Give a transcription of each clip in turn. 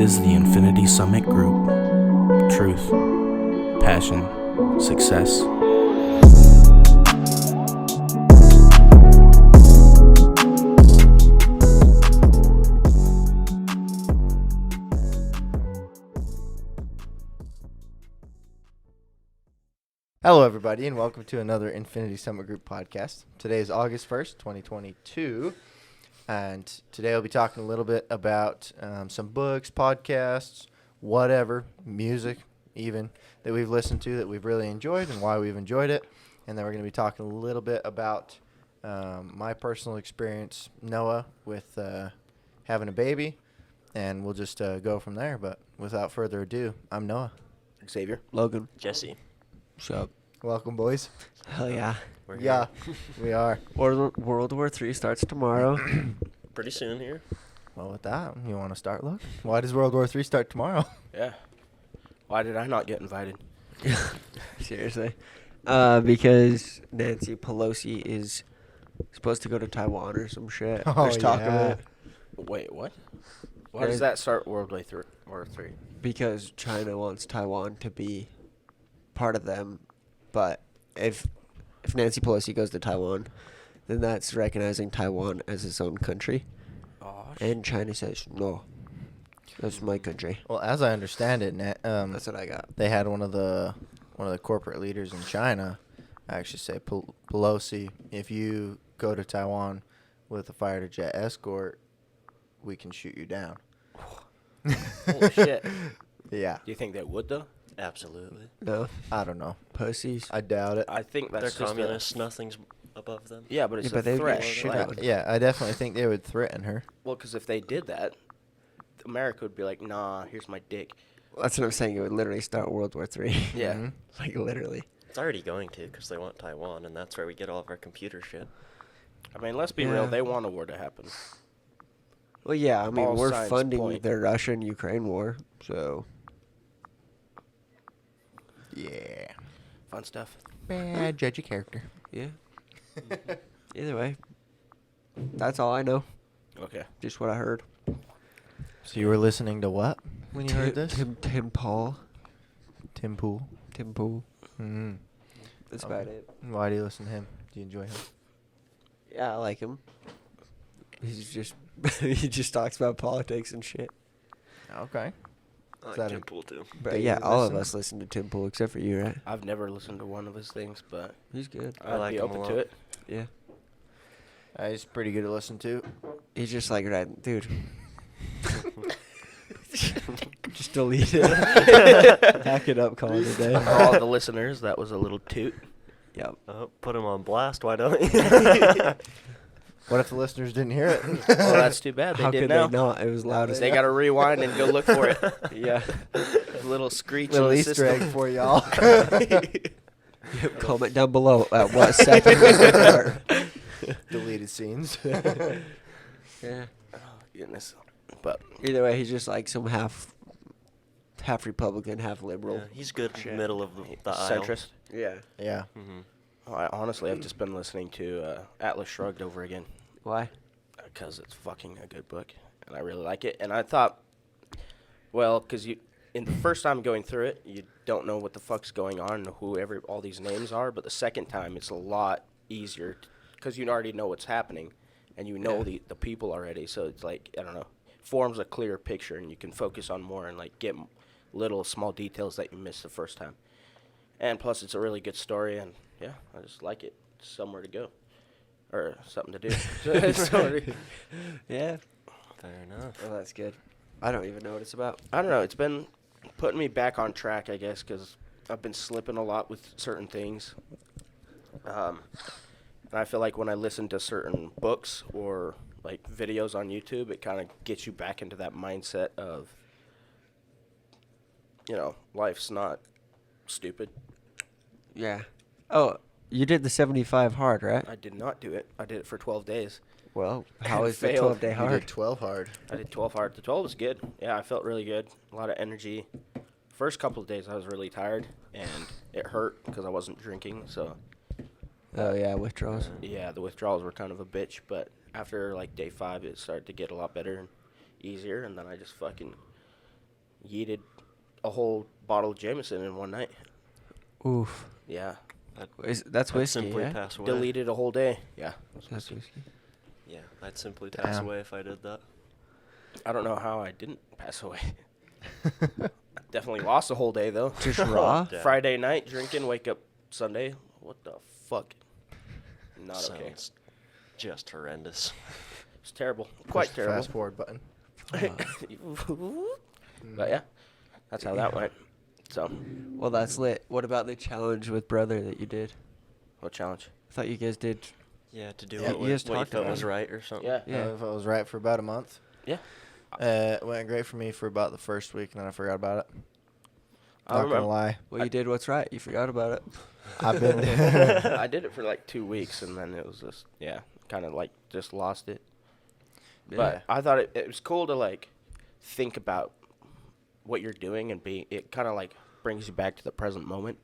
This is the Infinity Summit Group. Truth, passion, success. Hello, everybody, and welcome to another Infinity Summit Group podcast. Today is August 1st, 2022, and today I'll be talking a little bit about some books, podcasts, whatever, music even, that we've listened to that we've really enjoyed and why we've enjoyed it. And then we're going to be talking a little bit about my personal experience, Noah, with having a baby, and we'll just go from there. But without further ado, I'm Noah. Xavier. Logan. Jesse. What's up? Welcome, boys. Hell yeah. Yeah, we are. World War III starts tomorrow. Pretty soon here. Well, with that, you want to start, Look? Why does World War III start tomorrow? Yeah. Why did I not get invited? Seriously. Because Nancy Pelosi is supposed to go to Taiwan or some shit. Oh, There's talk yeah. of it. Wait, what? Why does that start World War III? Because China wants Taiwan to be part of them. But if Nancy Pelosi goes to Taiwan, then that's recognizing Taiwan as its own country. Oh, And China says, no, that's my country. Well, as I understand it, That's what I got. they had one of the corporate leaders in China actually say, Pelosi, if you go to Taiwan with a fighter jet escort, we can shoot you down. Holy shit. Yeah, Do you think they would, though? Absolutely. No, I don't know. pussies. I doubt it. I think that's They're just communists. Nothing's above them. Yeah, but it's Yeah, but a they'd threat. get shit Like, out of Yeah, I definitely think they would threaten her. well, because if they did that, America would be like, nah, here's my dick. That's what I'm saying. It would literally start World War III. Yeah. Mhm. Like, literally. It's already going to because they want Taiwan, and that's where we get all of our computer shit. I mean, let's be Yeah. real. They want a war to happen. Well, yeah, I mean, All we're signs funding point. the Russia and Ukraine war, so. Yeah. Fun stuff. Bad judgy character. Yeah. Either way. That's all I know. Okay. Just what I heard. So you were listening to what when you heard this? Tim Paul. Tim Pool. Tim Pool. Mm-hmm. That's about it. Why do you listen to him? Do you enjoy him? Yeah, I like him. He's just, he just talks about politics and shit. Okay. I Is like that Tim a- Pool too. But Big yeah, all of listen? us listen to Tim Pool except for you, right? I've never listened to one of his things, but He's good. I I'd like be him a open lot. to it. Yeah. He's pretty good to listen to. He's just like, right, dude. Just delete it. Hack it up, call it a day. For all the listeners, that was a little toot. Yep. Put him on blast. Why don't you? What if the listeners didn't hear it? Well, that's too bad. They How did could now. they not? It was loud as They got to rewind and go look for it. Yeah. A little screech Little in the Easter system. egg for y'all. Yep, comment down below at what second we start. Deleted scenes. Yeah. Oh, goodness. But Either way, he's just like some half Republican, half liberal. Yeah, he's good in Shit. the middle of the aisle. centrist. Yeah. Yeah. Mm-hmm. Oh, I've just been listening to Atlas Shrugged over again Why? because it's fucking a good book and I really like it. And I thought, well, because in the first time going through it, you don't know what the fuck's going on and whoever all these names are. But the second time, it's a lot easier because you already know what's happening and you know Yeah. the people already. So it's like, I don't know, forms a clearer picture and you can focus on more and like get little small details that you missed the first time. And plus, it's a really good story, and yeah, I just like it. Somewhere to go, or something to do. Yeah. Fair enough. Well, that's good. I don't even know what it's about. I don't know. It's been putting me back on track, I guess, because I've been slipping a lot with certain things. And I feel like when I listen to certain books or like videos on YouTube, it kind of gets you back into that mindset of, life's not stupid. Yeah. Oh, you did the 75 hard, right? I did not do it. I did it for 12 days. Well, how is the Failed. 12-day You hard? did 12 hard. I did 12 hard. The 12 was good. Yeah, I felt really good. A lot of energy. First couple of days, I was really tired, and it hurt because I wasn't drinking. So, Oh, yeah, withdrawals. yeah, the withdrawals were kind of a bitch. But after, like, day 5, it started to get a lot better and easier. And then I just fucking yeeted a whole bottle of Jameson in one night. Oof. Yeah. That's I'd whiskey, simply yeah? pass away. Deleted a whole day. Yeah. That's whiskey. Yeah, I'd simply pass Damn. away if I did that. I don't know how I didn't pass away. Definitely lost a whole day, though. Just raw? Yeah. Friday night, drinking, wake up Sunday. What the fuck? Not okay. Sounds just horrendous. It's terrible. Push Quite the terrible. Fast forward button. But yeah, that's how that went. So, Well, that's lit. What about the challenge with brother that you did? what challenge? I thought you guys did. Yeah, to do Yeah, what, you just what you talked felt about was it. right or something. Yeah. Yeah. If I was right for about a month. Yeah. It went great for me for about the first week, and then I forgot about it. I Not gonna remember. lie. Well, you did what's right. You forgot about it. I've been. I did it for like 2 weeks, and then it was just, kind of like just lost it. But I thought it was cool to like think about what you're doing and it kind of like brings you back to the present moment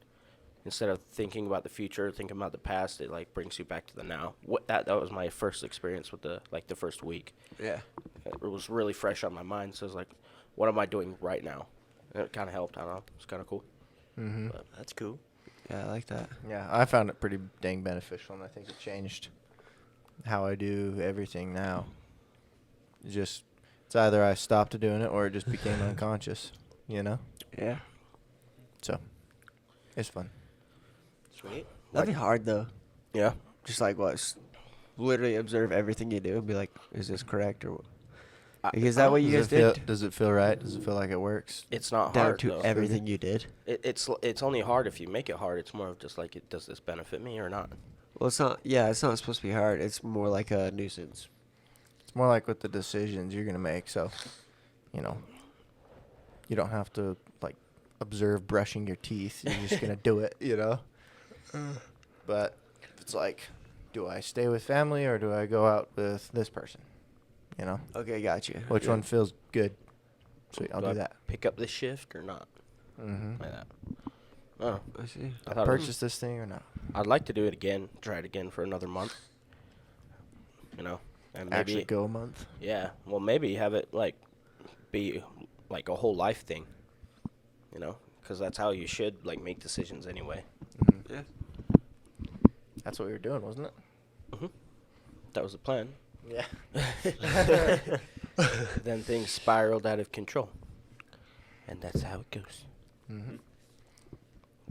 instead of thinking about the future, thinking about the past. It like brings you back to the now. That was my first experience with the first week. Yeah. It was really fresh on my mind. So I was like, what am I doing right now? And it kind of helped. I don't know. It's kind of cool. Mm-hmm. But That's cool. Yeah, I like that. Yeah, I found it pretty dang beneficial, and I think it changed how I do everything now. It's either I stopped doing it or it just became unconscious, you know? Yeah. So, it's fun. sweet. That'd be hard, though. Yeah. Just like what? Literally observe everything you do and be like, is this correct or what? Like, is that what you guys did? Does it feel right? Does it feel like it works? It's not Down hard to though. everything you did? It's only hard if you make it hard. It's more of just like, does this benefit me or not? Well, it's not. Yeah, it's not supposed to be hard. It's more like a nuisance. It's more like with the decisions you're going to make. So, you know, you don't have to, like, observe brushing your teeth. You're just going to do it, you know? But it's like, do I stay with family or do I go out with this person? You know? Okay, got you. Which Yeah. one feels good? Sweet, I'll Do do I that. Pick up this shift or not? Mm-hmm. Like that. Oh, I see. I thought Purchase this thing or not? I'd like to do it again. Try it again for another month. You know, and maybe Actually go a month? yeah. Well, maybe have it like be like a whole life thing. You know, because that's how you should like make decisions anyway. Mm-hmm. Yeah. That's what we were doing, wasn't it? That was the plan. Yeah. Then things spiraled out of control, and that's how it goes. Mm-hmm.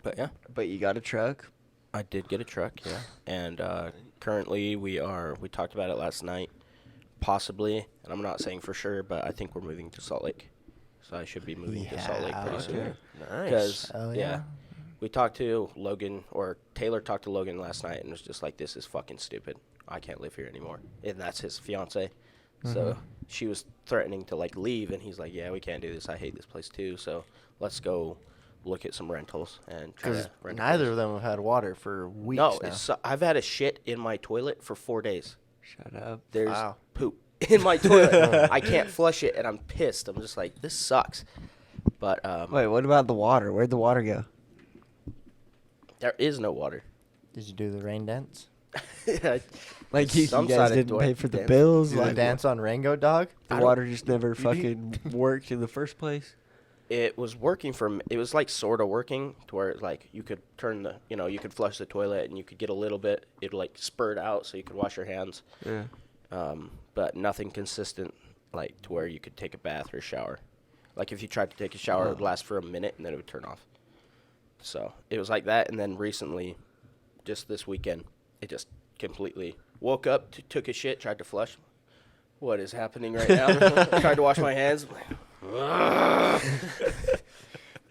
But yeah, But you got a truck. I did get a truck. Yeah, and currently we talked about it last night, possibly, and I'm not saying for sure, but I think we're moving to Salt Lake, so I should be moving to Salt Lake pretty soon. okay. Nice. Because Oh, yeah, yeah. we talked to Logan, or Taylor talked to Logan last night, and was just like, "This is fucking stupid. I can't live here anymore." And that's his fiance. So Mhm. she was threatening to like leave, and he's like, "Yeah, we can't do this. I hate this place too. So let's go look at some rentals and try Because to rent." a neither place." of them have had water for weeks No, now. I've had a shit in my toilet for 4 days. Shut up. There's Wow. poop in my toilet. I can't flush it, and I'm pissed. I'm just like, this sucks. But Wait, what about the water? Where'd the water go? there is no water. Did you do the rain dance? Like you Some guys side of didn't door pay for the dance. bills. Do the Like dance on Rango Dog? the I don't- water just never You did- fucking worked in the first place. It was working it was like sort of working to where like you could turn you could flush the toilet and you could get a little bit, it'd like spurt out so you could wash your hands. Yeah. But nothing consistent like to where you could take a bath or shower. Like if you tried to take a shower, it would last for a minute and then it would turn off. So it was like that, and then recently, just this weekend, it just completely woke up, took a shit, tried to flush. What is happening right now? Tried to wash my hands.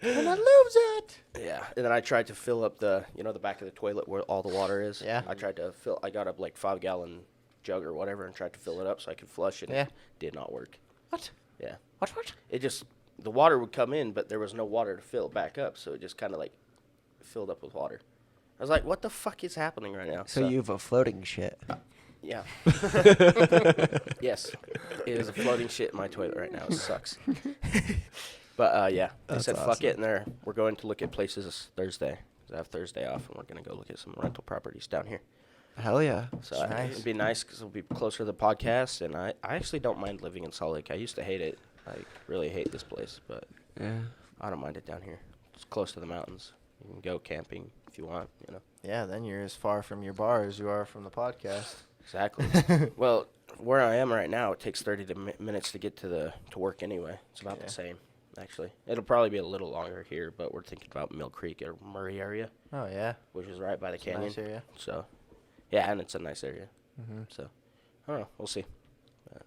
And I lose it. Yeah, and then I tried to fill up the back of the toilet where all the water is. Yeah. I got a like 5-gallon jug or whatever and tried to fill it up so I could flush it. Yeah. It did not work. What? Yeah. What? It just, the water would come in, but there was no water to fill it back up, so it just kind of like filled up with water. I was like, what the fuck is happening right now? So you have a floating shit. Yeah. Yes. It is a floating shit in my toilet right now. It sucks. But, yeah. They That's said, fuck awesome. it, and we're going to look at places Thursday. 'Cause I have Thursday off, and we're going to go look at some rental properties down here. Hell yeah. So That's nice. it'd be nice because it'll be closer to the podcast, and I actually don't mind living in Salt Lake. I used to hate it. I really hate this place, but Yeah. I don't mind it down here. It's close to the mountains. You can go camping if you want, you know. Yeah, then you're as far from your bar as you are from the podcast. Exactly. Well, where I am right now, it takes 30 minutes to get to work anyway. It's about the same, actually. It'll probably be a little longer here, but we're thinking about Mill Creek or Murray area. Oh, yeah. Which is right by the It's canyon. a nice area. So, yeah, and it's a nice area. Mm-hmm. So, I don't know. We'll see.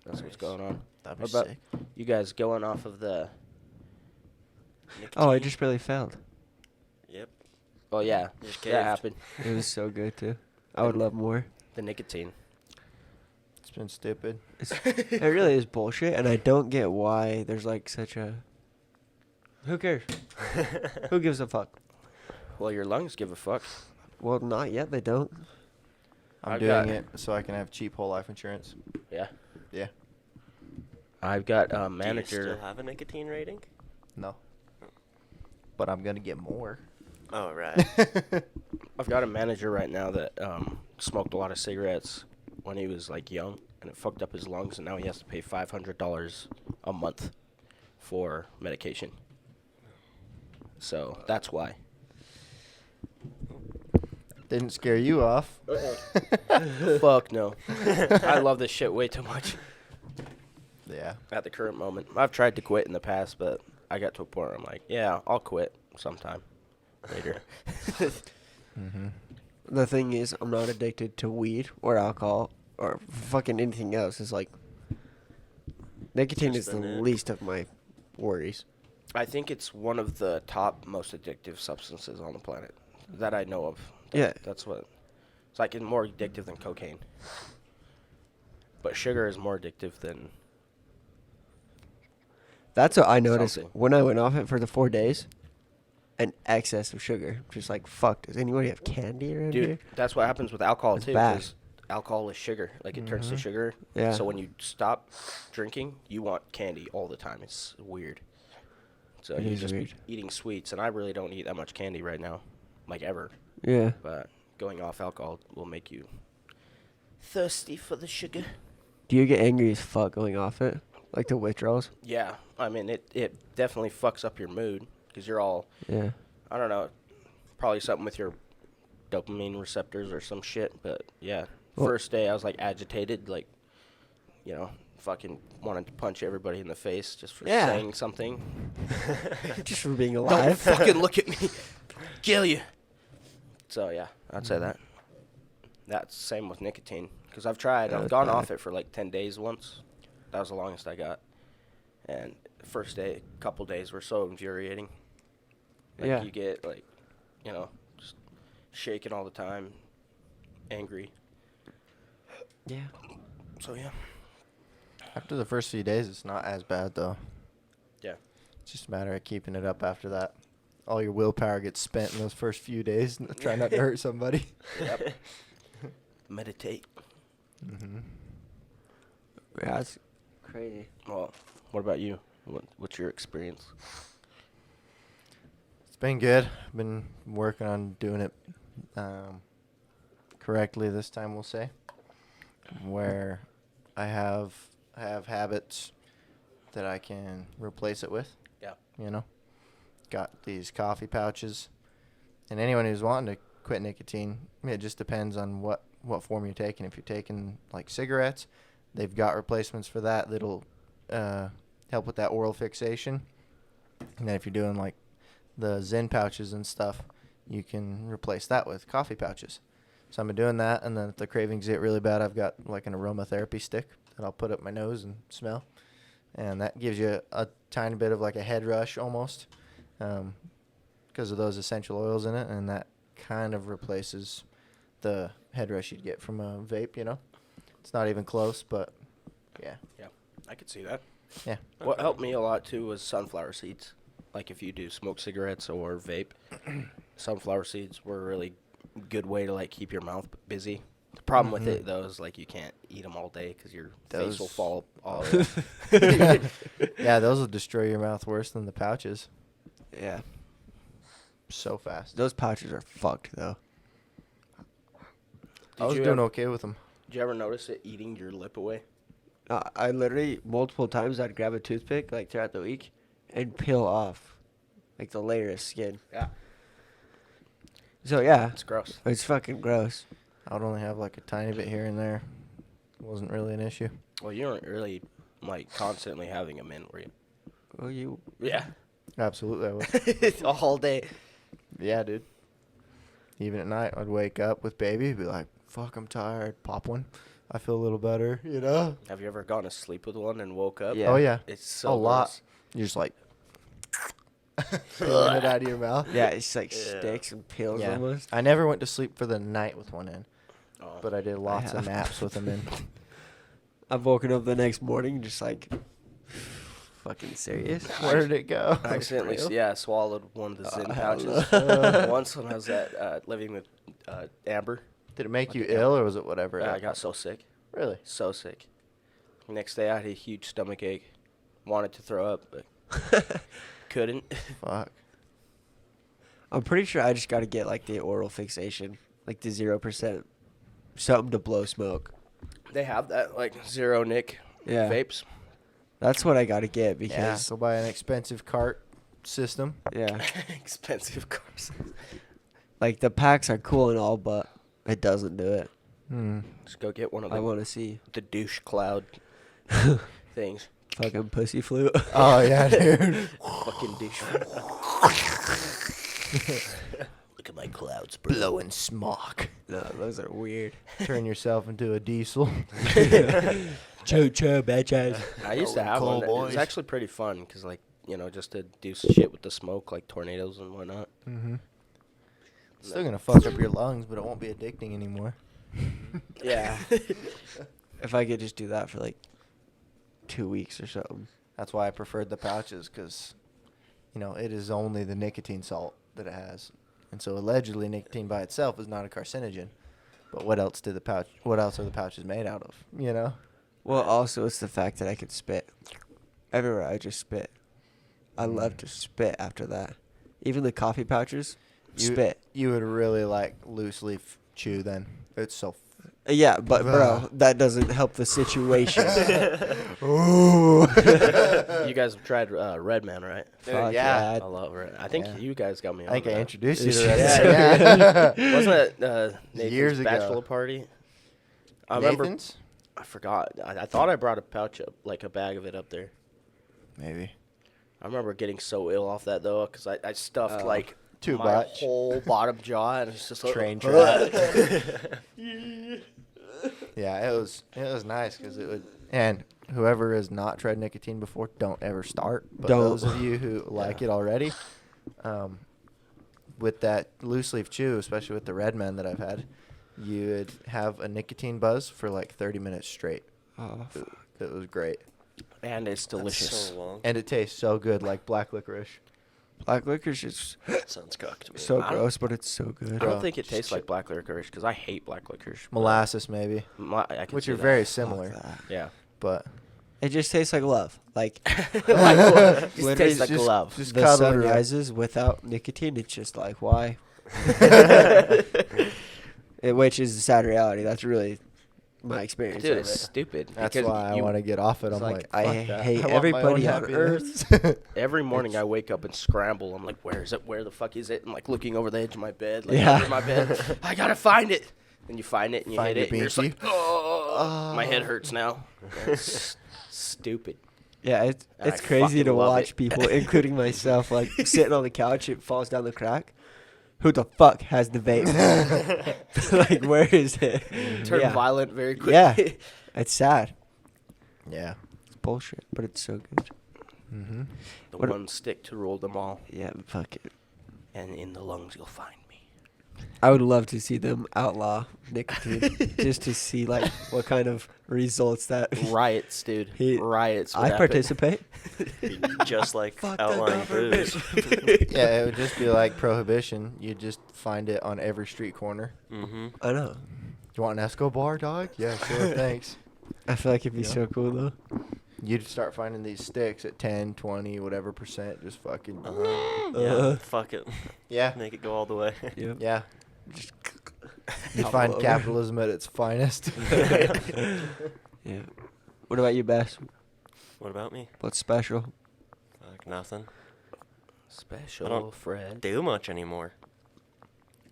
That's what's going on. That'd be What about sick. you guys going off of the Oh, I nicotine? just barely failed. Yep. Oh, yeah. Just That caved. happened. It was so good too. I would love more. The nicotine. It's been stupid. It really is bullshit, and I don't get why there's like such a. Who cares? Who gives a fuck? Well, your lungs give a fuck. Well, not yet. They don't. I'm I've doing got- it so I can have cheap whole life insurance. Yeah. Yeah. I've got a Do you manager. still have a nicotine rating? No. But I'm going to get more. Oh, right. I've got a manager right now that smoked a lot of cigarettes when he was like young, and it fucked up his lungs, and now he has to pay $500 a month for medication. So that's why. Didn't scare you off. Fuck no. I love this shit way too much Yeah. at the current moment. I've tried to quit in the past, but I got to a point where I'm like, yeah, I'll quit sometime later. Mm-hmm. The thing is, I'm not addicted to weed or alcohol or fucking anything else. It's like nicotine Just is the the nic. least of my worries. I think it's one of the top most addictive substances on the planet that I know of. Yeah. That's what. It's like more addictive than cocaine. But sugar is more addictive than. That's what I noticed Something. when I went off it for the 4 days. An excess of sugar. Just like, fuck, does anybody have candy around Dude, here? that's what happens with alcohol It's too. bad. 'Cause alcohol is sugar. Like it turns to sugar. Yeah. So when you stop drinking, you want candy all the time. It's weird. So It you is just weird. be eating sweets, and I really don't eat that much candy right now, like ever. Yeah. But going off alcohol will make you thirsty for the sugar. Do you get angry as fuck going off it? Like the withdrawals? Yeah, I mean it definitely fucks up your mood because you're all, Yeah. I don't know, probably something with your dopamine receptors or some shit. But yeah, Well- first day I was like agitated, like, you know, fucking wanted to punch everybody in the face just for Yeah. saying something. Just for being Don't alive. fucking look at me, kill you. So yeah, I'd say that. That's the same with nicotine because I've tried. Yeah, I've it's gone bad. off it for like 10 days once. That was the longest I got. And the first day, couple days were so infuriating. Like Yeah. you get like, you know, just shaking all the time, angry. Yeah. So yeah. After the first few days, it's not as bad, though. Yeah. It's just a matter of keeping it up after that. All your willpower gets spent in those first few days. Try not to hurt somebody. Yep. Meditate. Mm-hmm. Yeah, that's crazy. Well, what about you? What's your experience? It's been good. I've been working on doing it correctly this time, we'll say. Where I have habits that I can replace it with. Yeah. You know, got these coffee pouches, and anyone who's wanting to quit nicotine, it just depends on what form you're taking. If you're taking like cigarettes, they've got replacements for that that'll help with that oral fixation. And then if you're doing like the Zen pouches and stuff, you can replace that with coffee pouches. So I've been doing that, and then if the cravings get really bad, I've got like an aromatherapy stick that I'll put up my nose and smell. And that gives you a tiny bit of like a head rush almost because of those essential oils in it, and that kind of replaces the head rush you'd get from a vape, you know? It's not even close, but yeah. Yeah, I could see that. Yeah. What helped me a lot too was sunflower seeds. Like if you do smoke cigarettes or vape, sunflower seeds were a really good way to like keep your mouth busy. The problem with it though is like you can't eat them all day because your face will Those- fall all. Yeah, those will destroy your mouth worse than the pouches Yeah. so fast. Those pouches are fucked, though. I was you doing ever- okay with them. Did you ever notice it eating your lip away? I literally, multiple times, I'd grab a toothpick, like, throughout the week, and peel off, like the layer of skin. Yeah. So yeah, It's gross. it's fucking gross. I would only have like a tiny bit here and there. It wasn't really an issue. Well, you weren't really like constantly having them in, were you? Well, you Yeah. Absolutely, I was. All day. Yeah, dude. Even at night, I'd wake up with baby, be like, "Fuck, I'm tired." Pop one. I feel a little better, you know. Have you ever gone to sleep with one and woke up? Yeah. Oh yeah, It's so a lot. gross. You're just like peeling it out of your mouth. yeah, it's like Yeah. sticks and peels Yeah. almost. I never went to sleep for the night with one in, Oh. but I did lots of have. naps with them in. I've woken up the next morning just like, fucking serious. Where did it go? I accidentally, Real? swallowed one of the Zyn hell pouches. no. Once when I was living with Amber. Did it make you Like, yeah. ill or was it whatever? I got so sick. Really? So sick. Next day I had a huge stomach ache. Wanted to throw up, but couldn't. Fuck. I'm pretty sure I just got to get like the oral fixation, like the 0%, something to blow smoke. They have that, like, zero nick Yeah. vapes. That's what I got to get Yeah. because Go buy an expensive cart system. yeah, Expensive cars. like the packs are cool and all, but it doesn't do it. Hmm. Just go get one of I them. want to see The douche cloud things. fucking pussy flute. Oh yeah, dude. Fucking douche. Look at my clouds, bro. Blowing smoke. No, those are weird. Turn yourself into a diesel. Choo choo, bitches. I used to have Cool one. It was boys. actually pretty fun because, like, you know, just to do shit with the smoke, like tornadoes and whatnot. Mm-hmm. Still gonna fuck up your lungs, but it won't be addicting anymore. Yeah. If I could just do that for like 2 weeks or something. That's why I preferred the pouches, because, you know, it is only the nicotine salt that it has, and so allegedly nicotine by itself is not a carcinogen. But what else are the pouches made out of? You know. Well, also it's the fact that I could spit. Everywhere I just spit. I love to spit after that. Even the coffee pouches, spit. You would really like loose leaf chew then. It's so. Yeah, but bro, that doesn't help the situation. Ooh. You guys have tried Red Man, right? Fuck yeah. I love Red. I think Yeah. you guys got me on I think I that. introduced you to Yeah, that. yeah. Wasn't it Nathan's Years ago. bachelor party? I remember. Nathan's? I forgot. I thought I brought a pouch up, like a bag of it up there. Maybe. I remember getting so ill off that though, because I stuffed Oh. like Too my much. whole bottom jaw, and it's just like, Train track. Yeah, it was nice because it would. And whoever has not tried nicotine before, don't ever start. But Don't. those of you who like it already, with that loose leaf chew, especially with the Red Man that I've had, you would have a nicotine buzz for like 30 minutes straight. Oh, It was great. and it's That's delicious. so long. And it tastes so good, like black licorice. black licorice is Sounds cocked to me. so I don't- gross, but it's so good. I Bro, don't think it just tastes like black licorice because I hate black licorice. but Molasses, maybe. I can Which see are that. very Fuck similar. that. Yeah. But It just tastes like love. Like Just Literally tastes like just- love. just the cuddling sun ya. rises without nicotine. It's just like why? Which is the sad reality. That's really my experience. Dude, of it's it. stupid. that's because why I you- want to get off it. It's I'm like, like, I fuck that. hate want my own everybody on happiness. Every morning I wake up and scramble. I'm like, where is it? Where the fuck is it? I'm like looking over the edge of my bed. Like, Yeah. under my bed. I gotta find it. And you find it and you Find hit your it. And you're just binky. like, oh, my head hurts now. It's stupid. Yeah, And it's I crazy to fucking love watch it. people, including myself, like sitting on the couch. It falls down the crack. Who the fuck has the vape? Like, where is it? Turn yeah. violent very quickly. Yeah. It's sad. Yeah. It's bullshit, but it's so good. Mm-hmm. The What- one stick to rule them all. Yeah, fuck it. And in the lungs you'll find me. I would love to see them outlaw nicotine, just to see like what kind of results that. Riots, dude. He- Riots. would I happen. participate. Be just like Fuck the outlawing government. booze. Yeah, it would just be like prohibition. You just find it on every street corner. Mm-hmm. I know. You want an Escobar, dog? Yeah, sure, thanks. I feel like it'd be Yeah. so cool though. You'd start finding these sticks at 10, 20, whatever percent, just fucking. Yeah, fuck it. Yeah, Make it go all the way. Yep. yeah. Just You All find over. capitalism at its finest. Yeah. What about you, Bass? What about me? What's special? Fuck, nothing. Special I don't Fred. do much anymore.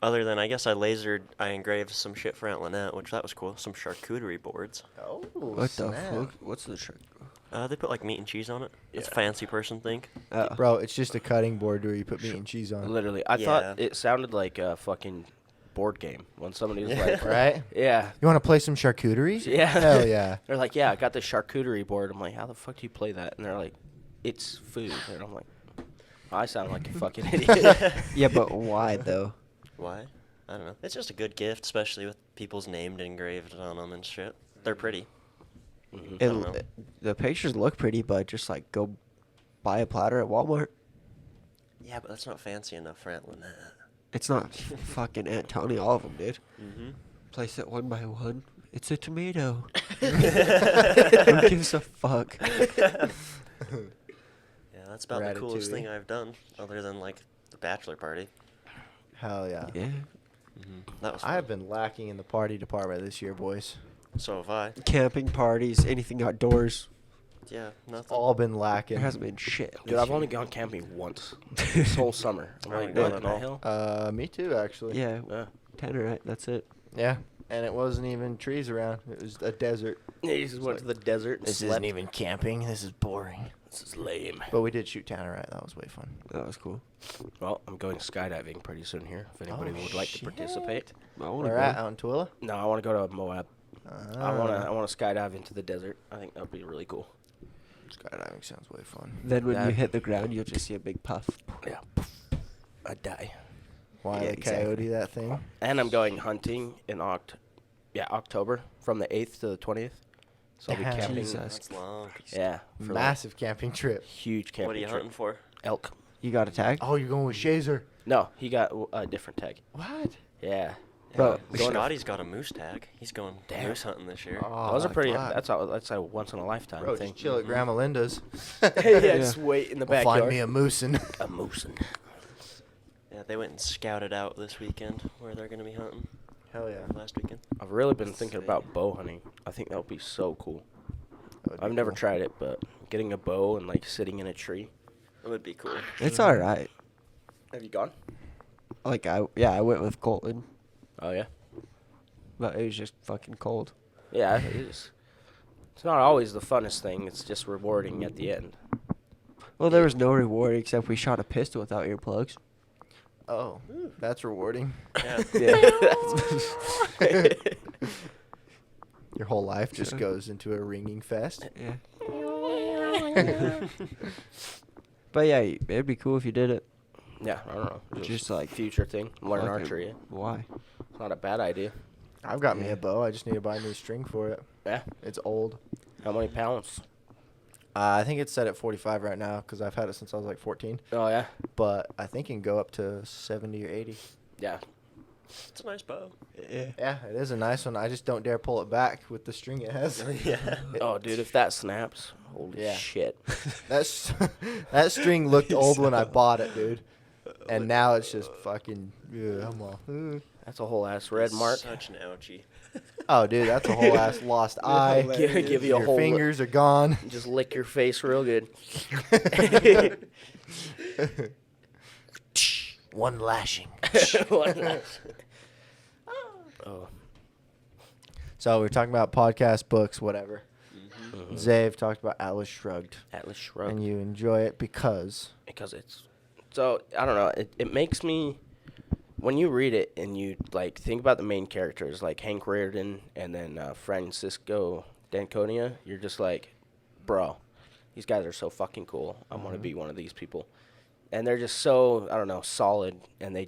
Other than, I guess I engraved some shit for Aunt Lynette, which that was cool. Some charcuterie boards. Oh, What snap. the fuck? What's the trick? They put like meat and cheese on it. It's Yeah. fancy person think. Bro, it's just a cutting board where you put meat and cheese on. Literally, I Yeah. thought it sounded like a fucking board game when somebody was like, Right? yeah. You want to play some charcuterie? Yeah. Hell yeah. They're like, yeah, I got this charcuterie board. I'm like, how the fuck do you play that? And they're like, it's food. And I'm like, I sound like a fucking idiot. Yeah, but why though? Why? I don't know. It's just a good gift, especially with people's names engraved on them and shit. They're pretty. Mhm. I don't know. The pictures look pretty, but just like go buy a platter at Walmart. Yeah, but that's not fancy enough for Aunt Lynette. It's not fucking Aunt Tony, all of them, dude. Mm-hmm. Place it one by one. It's a tomato. Who gives a fuck? Yeah, that's about the coolest Ratatouille. thing I've done, other than like the bachelor party. Hell yeah. Yeah. That was I fun. have been lacking in the party department this year, boys. So have I. Camping parties, anything outdoors. Yeah, nothing. All been lacking. There hasn't been shit. Dude, I've only gone camping once this whole summer. I'm I like, haven't what gone the at hell? Me too, actually. Yeah, Yeah. Tannerite, that's it. Yeah. And it wasn't even trees around. It was a desert. He just went to the desert and slept. even camping. This is boring. This is lame. But we did shoot Tannerite. That was way fun. That was cool. Well, I'm going skydiving pretty soon here. If anybody Oh, would like to participate. I want Where at? Out in Twilla? No, I want to go to Moab. I Ah. want to skydive into the desert. I think that would be really cool. Skydiving sounds way fun. Then when you That- hit the ground, you'll just see a big puff. Yeah. I'd die. Why Yeah, the coyote that thing? And I'm going hunting in October from the 8th to the 20th. So I'll be Damn. camping. Jesus. That's long. Yeah. for like Massive camping trip. huge camping What are you trip. hunting for? Elk. You got a tag? Oh, you're going with Shazer. No, he got a different tag. What? Yeah. Bro, Yeah, going to- Scotty's got a moose tag. He's going Damn. moose hunting this year. Oh, Those are pretty. God. That's a once in a lifetime Bro, thing. just chill at Grandma Linda's. yeah, just wait in the We'll backyard. find me a moosin'. a moose. Yeah, they went and scouted out this weekend where they're going to be hunting Hell yeah. last weekend. I've really been thinking about bow hunting. I think that would be so cool. That would be I've never cool. tried it, but getting a bow and like sitting in a tree. It would be cool. It's alright. Have you gone? Like, I went with Colton, Oh yeah. but it was just fucking cold. Yeah, it is. It's not always the funnest thing. It's just rewarding at the end. Well, there was no reward except we shot a pistol without earplugs. Oh, that's rewarding. Yeah. Yeah. Your whole life just Sure. goes into a ringing fest. Yeah. But yeah, it'd be cool if you did it. Yeah, I don't know. Just like future thing. Learn fucking- archery. Why? It's not a bad idea. I've got me Yeah. a bow. I just need to buy a new string for it. Yeah. It's old. How many pounds? I think it's set at 45 right now because I've had it since I was like 14. Oh yeah. But I think it can go up to 70 or 80. Yeah. It's a nice bow. Yeah. Yeah, it is a nice one. I just don't dare pull it back with the string it has. Yeah. Oh, dude, if that snaps, holy Yeah. shit. That's that string looked old when I bought it, dude. And now it's just fucking. Yeah, I'm all. That's a whole ass red mark. Such an ouchie. Oh, dude, that's a whole ass lost eye. Give you a Your whole fingers are gone. Just lick your face real good. One lashing. Oh. So we're talking about podcast, books, whatever. Mhm. Zave talked about Atlas Shrugged, Atlas Shrugged. and you enjoy it because. Because it's so I don't know. It makes me when you read it and you like think about the main characters like Hank Reardon and then Francisco D'Anconia, you're just like, bro, these guys are so fucking cool. I want to be one of these people, and they're just so I don't know solid, and I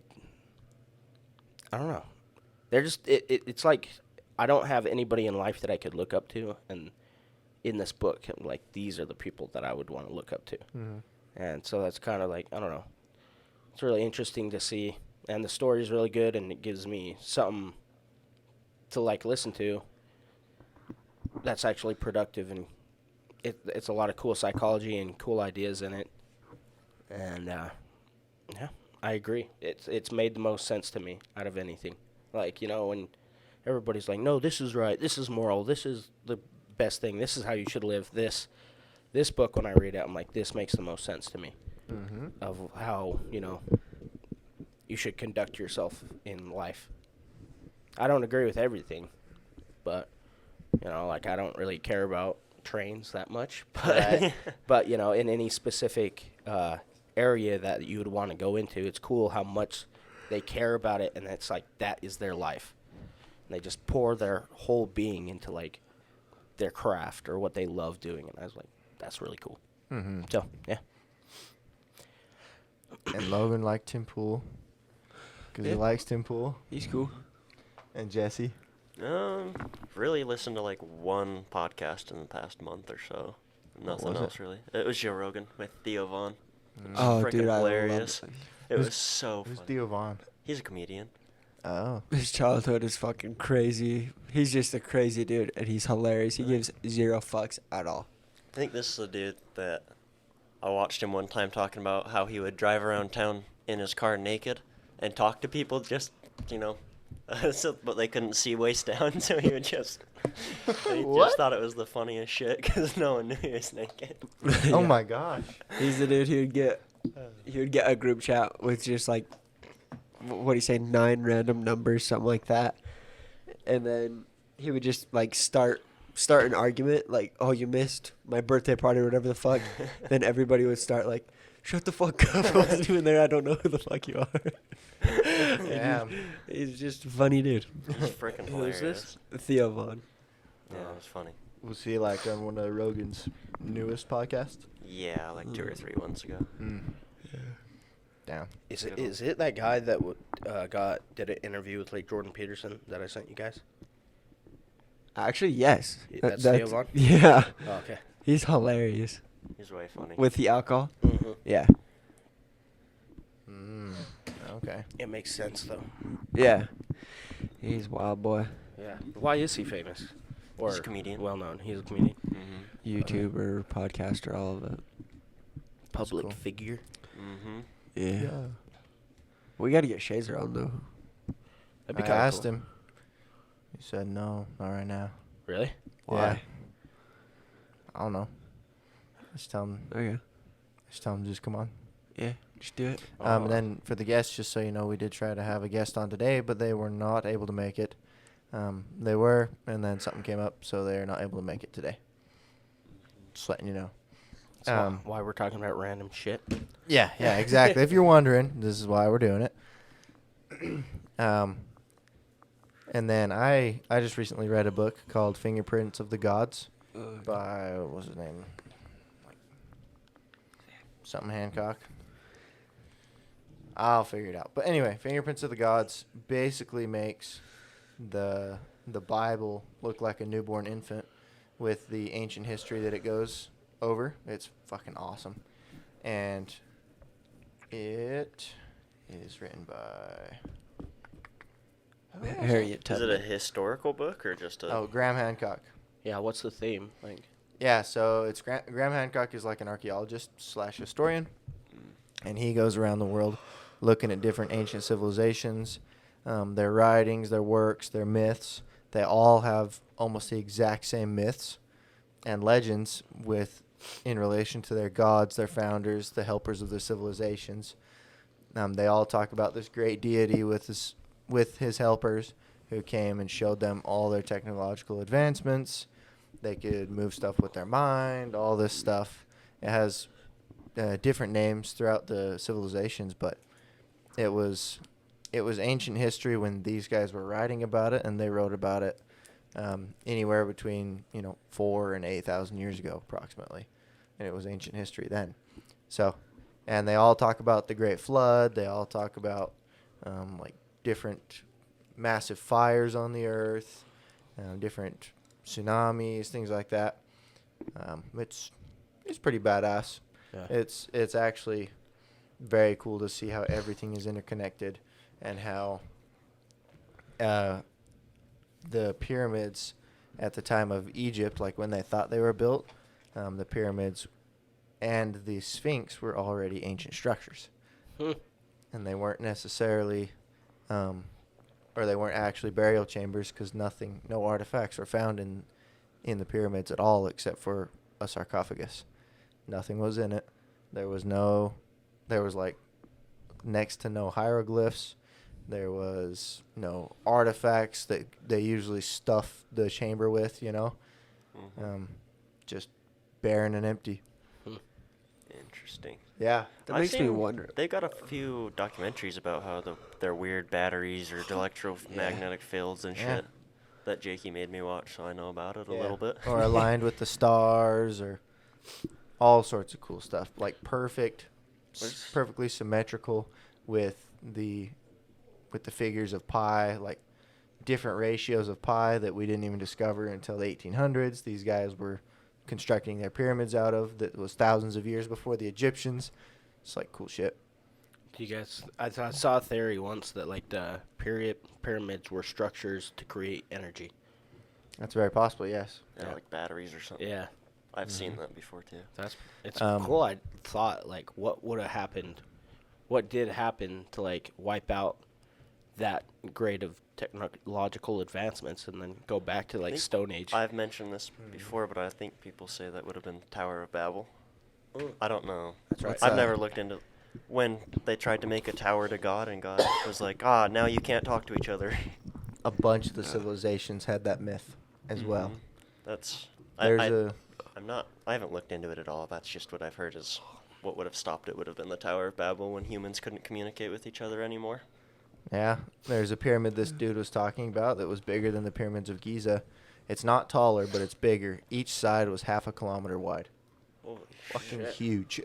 don't know, they're just it's like I don't have anybody in life that I could look up to, and in this book, like these are the people that I would want to look up to. And so that's kind of like, I don't know. It's really interesting to see. And the story is really good, and it gives me something to, like, listen to that's actually productive. And it's a lot of cool psychology and cool ideas in it. And, yeah, I agree. It's made the most sense to me out of anything. Like, you know, when everybody's like, no, this is right, this is moral, this is the best thing, this is how you should live, this. this book, when I read it, I'm like, this makes the most sense to me Mm-hmm. of how, you should conduct yourself in life. I don't agree with everything, but, like, I don't really care about trains that much. Right. But in any specific area that you would want to go into, it's cool how much they care about it, and it's like that is their life. And they just pour their whole being into, like, their craft or what they love doing. And I was like, that's really cool. Mm-hmm. So, yeah. And Logan liked Tim Pool because he Yeah. likes Tim Pool. He's cool. And Jesse. Really listened to like one podcast in the past month or so. Nothing was it? else really. It was Joe Rogan with Theo Vaughn. Oh, Frickin' dude, I hilarious. love It Who's- was so Who's funny. Theo Vaughn? He's a comedian. Oh. his childhood is fucking crazy. He's just a crazy dude, and he's hilarious. He gives zero fucks at all. I think this is the dude that I watched him one time talking about how he would drive around town in his car naked and talk to people just, but they couldn't see waist down, so he would just, he What? just thought it was the funniest shit because no one knew he was naked. Oh Yeah. my gosh. He's the dude who would get a group chat with just like, what do you say, 9 random numbers, something like that, and then he would just like start an argument like, oh, you missed my birthday party or whatever the fuck. Then everybody would start like, shut the fuck up, I wasn't even there, I don't know who the fuck you are. Damn. He's just a funny dude. He's freaking Who is hilarious. this? Theo Vaughn. Yeah, it was funny. Was he like on one of Rogan's newest podcasts? Yeah, like 2 or 3 months ago. Mm. Damn. Is it that guy that did an interview with, like, Jordan Peterson that I sent you guys? Actually, yes. That's Theo Vaughn? Yeah. Oh, okay. He's hilarious. He's way funny. With the alcohol? Mm-hmm. Yeah. Mm. Okay. It makes sense, though. Yeah. He's a wild boy. Yeah. Why is he famous? Or He's a comedian. Well known. He's a comedian. Mm-hmm. YouTuber, podcaster, all of it. Public cool. figure. Mm-hmm. Yeah. We got to get Shazer on, though. That'd be I kinda asked cool. him. He said no, not right now. Really? Why? Yeah. I don't know. Just tell him. Okay. Just come on. Yeah, just do it. Oh. And then for the guests, just so you know, we did try to have a guest on today, but they were not able to make it. They were, and then something came up, so they're not able to make it today. Just letting you know. That's why we're talking about random shit. Yeah, exactly. If you're wondering, this is why we're doing it. And then I just recently read a book called Fingerprints of the Gods by, what was his name? Something Hancock. I'll figure it out. But anyway, Fingerprints of the Gods basically makes the Bible look like a newborn infant with the ancient history that it goes over. It's fucking awesome. And it is written by Harriet Is it Tubman. a historical book or just a... Graham Hancock. Yeah, what's the theme? Like, Yeah, so it's Graham Hancock is like an archaeologist / historian, and he goes around the world looking at different ancient civilizations, their writings, their works, their myths. They all have almost the exact same myths and legends in relation to their gods, their founders, the helpers of their civilizations. They all talk about this great deity with his helpers who came and showed them all their technological advancements. They could move stuff with their mind, all this stuff. It has different names throughout the civilizations, but it was ancient history when these guys were writing about it, and they wrote about it anywhere between 4,000 and 8,000 years ago, approximately, and it was ancient history then. So, and they all talk about the Great Flood. They all talk about like different massive fires on the earth, different tsunamis, things like that. It's pretty badass. yeah. It's actually very cool to see how everything is interconnected, and how the pyramids at the time of Egypt, like when they thought they were built, the pyramids and the Sphinx were already ancient structures, and they weren't necessarily or they weren't actually burial chambers, because no artifacts were found in the pyramids at all except for a sarcophagus. Nothing was in it. There was like next to no hieroglyphs. There was no artifacts that they usually stuff the chamber with, Mm-hmm. Just barren and empty. Interesting. Yeah. That I've makes me seen wonder. They got a few documentaries about how their weird batteries or electromagnetic fields and Yeah. shit that Jakey made me watch, so I know about it a Yeah. little bit. Or aligned with the stars, or all sorts of cool stuff. Like perfectly symmetrical with the figures of pi, like different ratios of pi that we didn't even discover until the 1800s. These guys were constructing their pyramids out of, that was thousands of years before the Egyptians. It's like cool shit. Do you guys? I saw a theory once that like the pyramids were structures to create energy. That's very possible, yes. Yeah, like batteries or something. Yeah, I've seen that before too. it's Um, cool. I thought like what would have happened, what did happen to like wipe out that grade of technological advancements and then go back to like think Stone Age. I've mentioned this before, but I think people say that would have been Tower of Babel. I don't know. That's right. What's I've never looked into when they tried to make a tower to God, and God was like, now you can't talk to each other. A bunch of the civilizations had that myth as well. Mhm. That's There's I haven't looked into it at all. That's just what I've heard is what would have stopped it would have been the Tower of Babel when humans couldn't communicate with each other anymore. there's a pyramid this dude was talking about that was bigger than the pyramids of Giza. It's not taller, but it's bigger. Each side was half a kilometer wide. Holy Fucking shit. huge.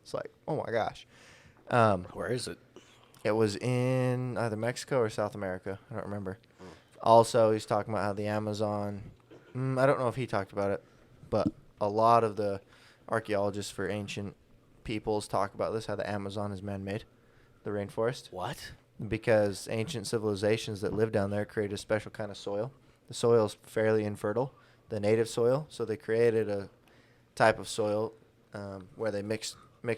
It's like, oh my gosh. Where is it? It was in either Mexico or South America. I don't remember. Also, he's talking about how the Amazon. I don't know if he talked about it, but a lot of the archaeologists for ancient peoples talk about this, how the Amazon is man-made, the rainforest, What? because ancient civilizations that lived down there created a special kind of soil. The soil is fairly infertile, the native soil, so they created a type of soil where they mixed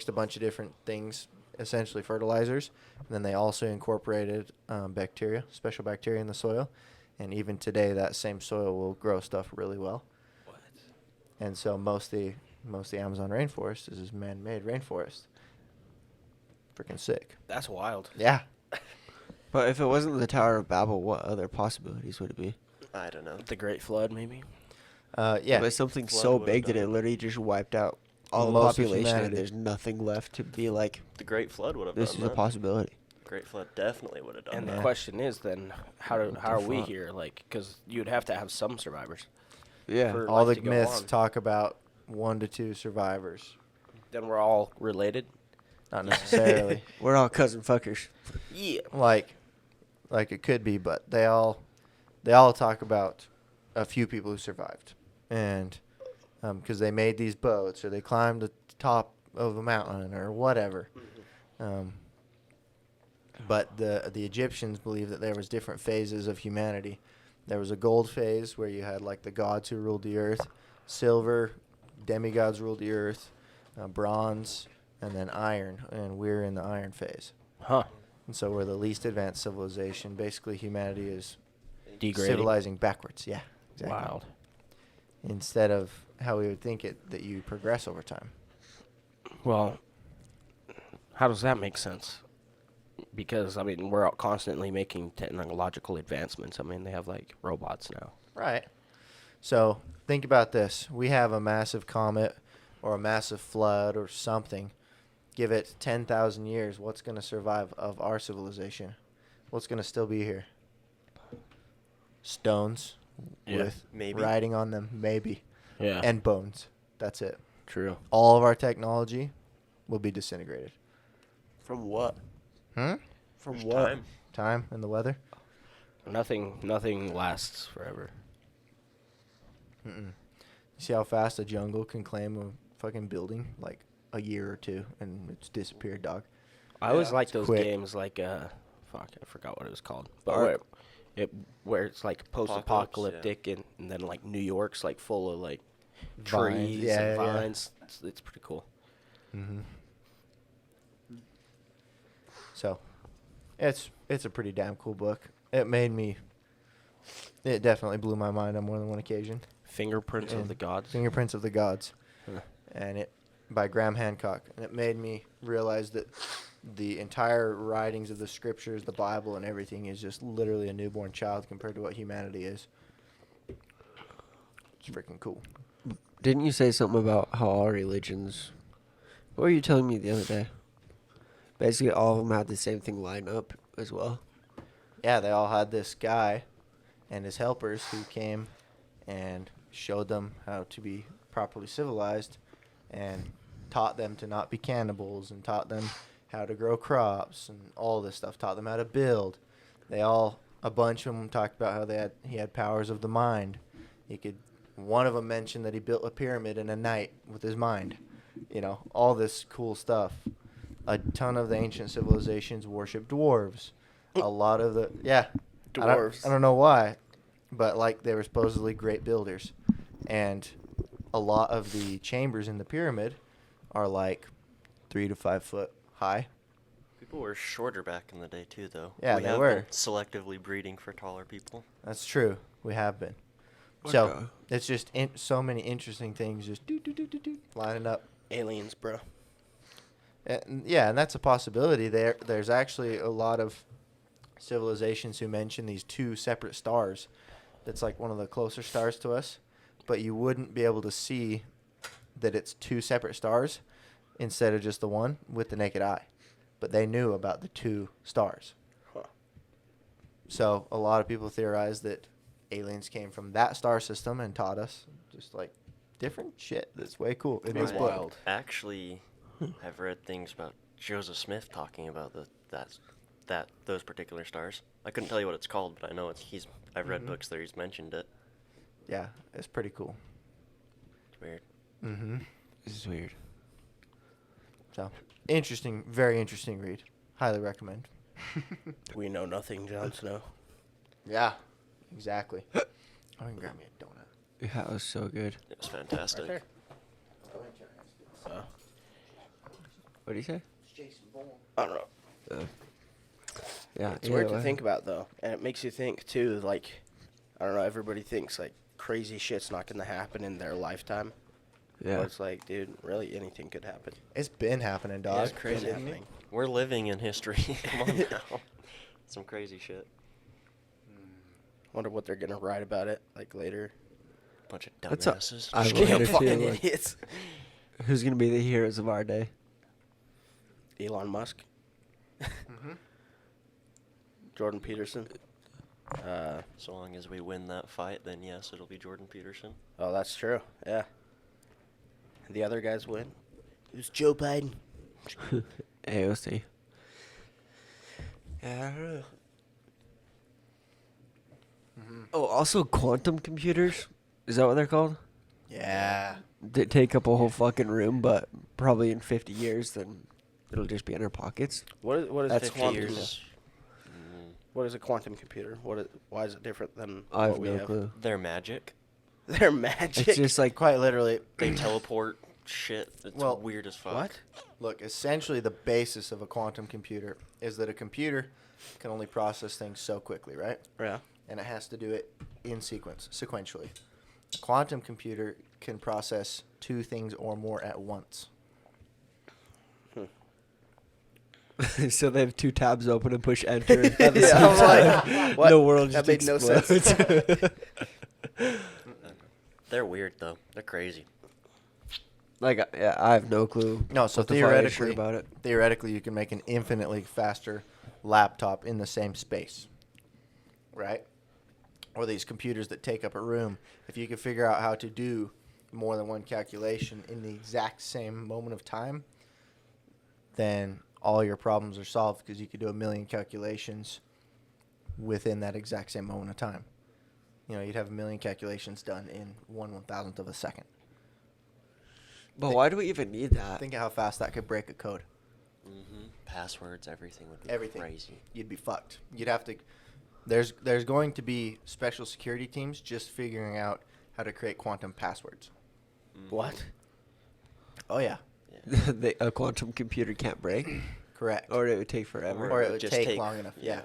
a bunch of different things, essentially fertilizers, and then they also incorporated bacteria, special bacteria in the soil, and even today that same soil will grow stuff really well. What? And so most of the Amazon rainforest is this man-made rainforest. Freaking sick. That's wild. Yeah. But if it wasn't the Tower of Babel, what other possibilities would it be? I don't know. The Great Flood, maybe. Yeah. But something Flood so would've big that done it it. literally just wiped out all the Most of population, and humanity. there's nothing left to be like, The Great Flood would have this done is a that. possibility. Great Flood definitely would have done And that. the question is then, how What are the we fuck? here? Like, because you'd have to have some survivors. Yeah. For All life the to go myths on. talk about 1 to 2 survivors. Then we're all related. Not necessarily. We're all cousin fuckers. Yeah. like it could be, but they all talk about a few people who survived, and because they made these boats or they climbed the top of a mountain or whatever. But the Egyptians believe that there was different phases of humanity. There was a gold phase where you had like the gods who ruled the earth, silver, demigods ruled the earth, bronze, and then iron, and we're in the iron phase. Huh. And so we're the least advanced civilization. Basically, humanity is Degrading. civilizing backwards. Yeah, exactly. Wild. Instead of how we would think it, that you progress over time. Well, how does that make sense? Because, I mean, we're constantly making technological advancements. I mean, they have, like, robots now. Right. So think about this. We have a massive comet or a massive flood or something. Give it 10,000 years. What's going to survive of our civilization? What's going to still be here? Stones Yeah. with Maybe. writing on them, maybe. Yeah. And bones. That's it. True. All of our technology will be disintegrated. From what? From There's what? time. Time and the weather? Nothing lasts forever. Mm-mm. You see how fast a jungle can claim a fucking building? Like a year or two, and it's disappeared, dog. I always Yeah. like those quick. games like, fuck, I forgot what it was called. But Ark. where it's like post-apocalyptic and then like New York's like full of like Vines. trees Yeah, and yeah. vines. It's pretty cool. Mm-hmm. So, it's a pretty damn cool book. It definitely blew my mind on more than one occasion. Fingerprints And of the gods. Fingerprints of the Gods. Huh. And by Graham Hancock, and it made me realize that the entire writings of the scriptures, the Bible, and everything is just literally a newborn child compared to what humanity is. It's freaking cool. Didn't you say something about how all religions... What were you telling me the other day? Basically, all of them had the same thing lined up as well. Yeah, they all had this guy and his helpers who came and showed them how to be properly civilized and taught them to not be cannibals and taught them how to grow crops and all this stuff, taught them how to build. A bunch of them talked about how he had powers of the mind. One of them mentioned that he built a pyramid in a night with his mind. You know, all this cool stuff. A ton of the ancient civilizations worship dwarves. A lot of the Dwarves. I don't know why, but like they were supposedly great builders, and a lot of the chambers in the pyramid are like 3 to 5 foot high. People were shorter back in the day too, though. Yeah, we they have were. been selectively breeding for taller people. That's true. We have been. So it's just so many interesting things just lining up. Aliens, bro. And that's a possibility. There's actually a lot of civilizations who mention these 2 separate stars. That's like one of the closer stars to us, but you wouldn't be able to see that it's 2 separate stars instead of just the one with the naked eye. But they knew about the 2 stars. Huh. So a lot of people theorize that aliens came from that star system and taught us just like different shit that's way cool in this Right. book. Wild. Actually, I've read things about Joseph Smith talking about those particular stars. I couldn't tell you what it's called, but I know I've read books that he's mentioned it. Yeah, it's pretty cool. It's weird. Mm-hmm. This is weird. So, interesting, very interesting read. Highly recommend. We know nothing, Jon Snow. Yeah, exactly. I can grab me a donut. Yeah, that was so good. It was fantastic. Right there. What do you say? I don't know. Yeah, It's weird to think about, though. And it makes you think, too, like, I don't know, everybody thinks, like, crazy shit's not going to happen in their lifetime. Yeah. But it's like, dude, really anything could happen. It's been happening, dog. It's crazy Isn't it? happening. We're living in history. Come on now. Some crazy shit. Wonder what they're going to write about it, like, later. Bunch of That's a- dumbasses. I Just wonder too, fucking like- idiots. Who's gonna be the heroes of our day? Elon Musk. Mm-hmm. Jordan Peterson. So long as we win that fight, then yes, it'll be Jordan Peterson. Oh, that's true. Yeah. The other guys win. Who's Joe Biden? AOC. Yeah, I don't know. Mm-hmm. Oh, also quantum computers. Is that what they're called? Yeah. They take up a whole fucking room, but probably in 50 years, then it'll just be in our pockets. What is That's a quantum? years. What is a quantum computer? Why is it different than I have what we no have? clue. They're magic. They're magic. It's just like Quite literally. They teleport shit. It's Well, weird as fuck. What? Look, essentially the basis of a quantum computer is that a computer can only process things so quickly, right? Yeah. And it has to do it in sequence, sequentially. A quantum computer can process 2 things or more at once. so they have 2 tabs open and push enter at the Yeah, same I'm time. like, what? The world That just made no sense. explodes. They're weird though. They're crazy. Like, yeah, I have no clue. No, so what the fuck is sure theoretically, about it. theoretically, you can make an infinitely faster laptop in the same space, right? Or these computers that take up a room. If you could figure out how to do more than one calculation in the exact same moment of time, then all your problems are solved because you could do 1,000,000 calculations within that exact same moment of time. You know, you'd have 1,000,000 calculations done in 1/1000th of a second. But why do we even need that? Think of how fast that could break a code. Passwords, everything would be Everything. crazy. You'd be fucked. You'd have to. There's going to be special security teams just figuring out how to create quantum passwords. What? Oh yeah, A quantum computer can't break? correct. Or it would take forever? Or it would would just take take- long enough. Yeah,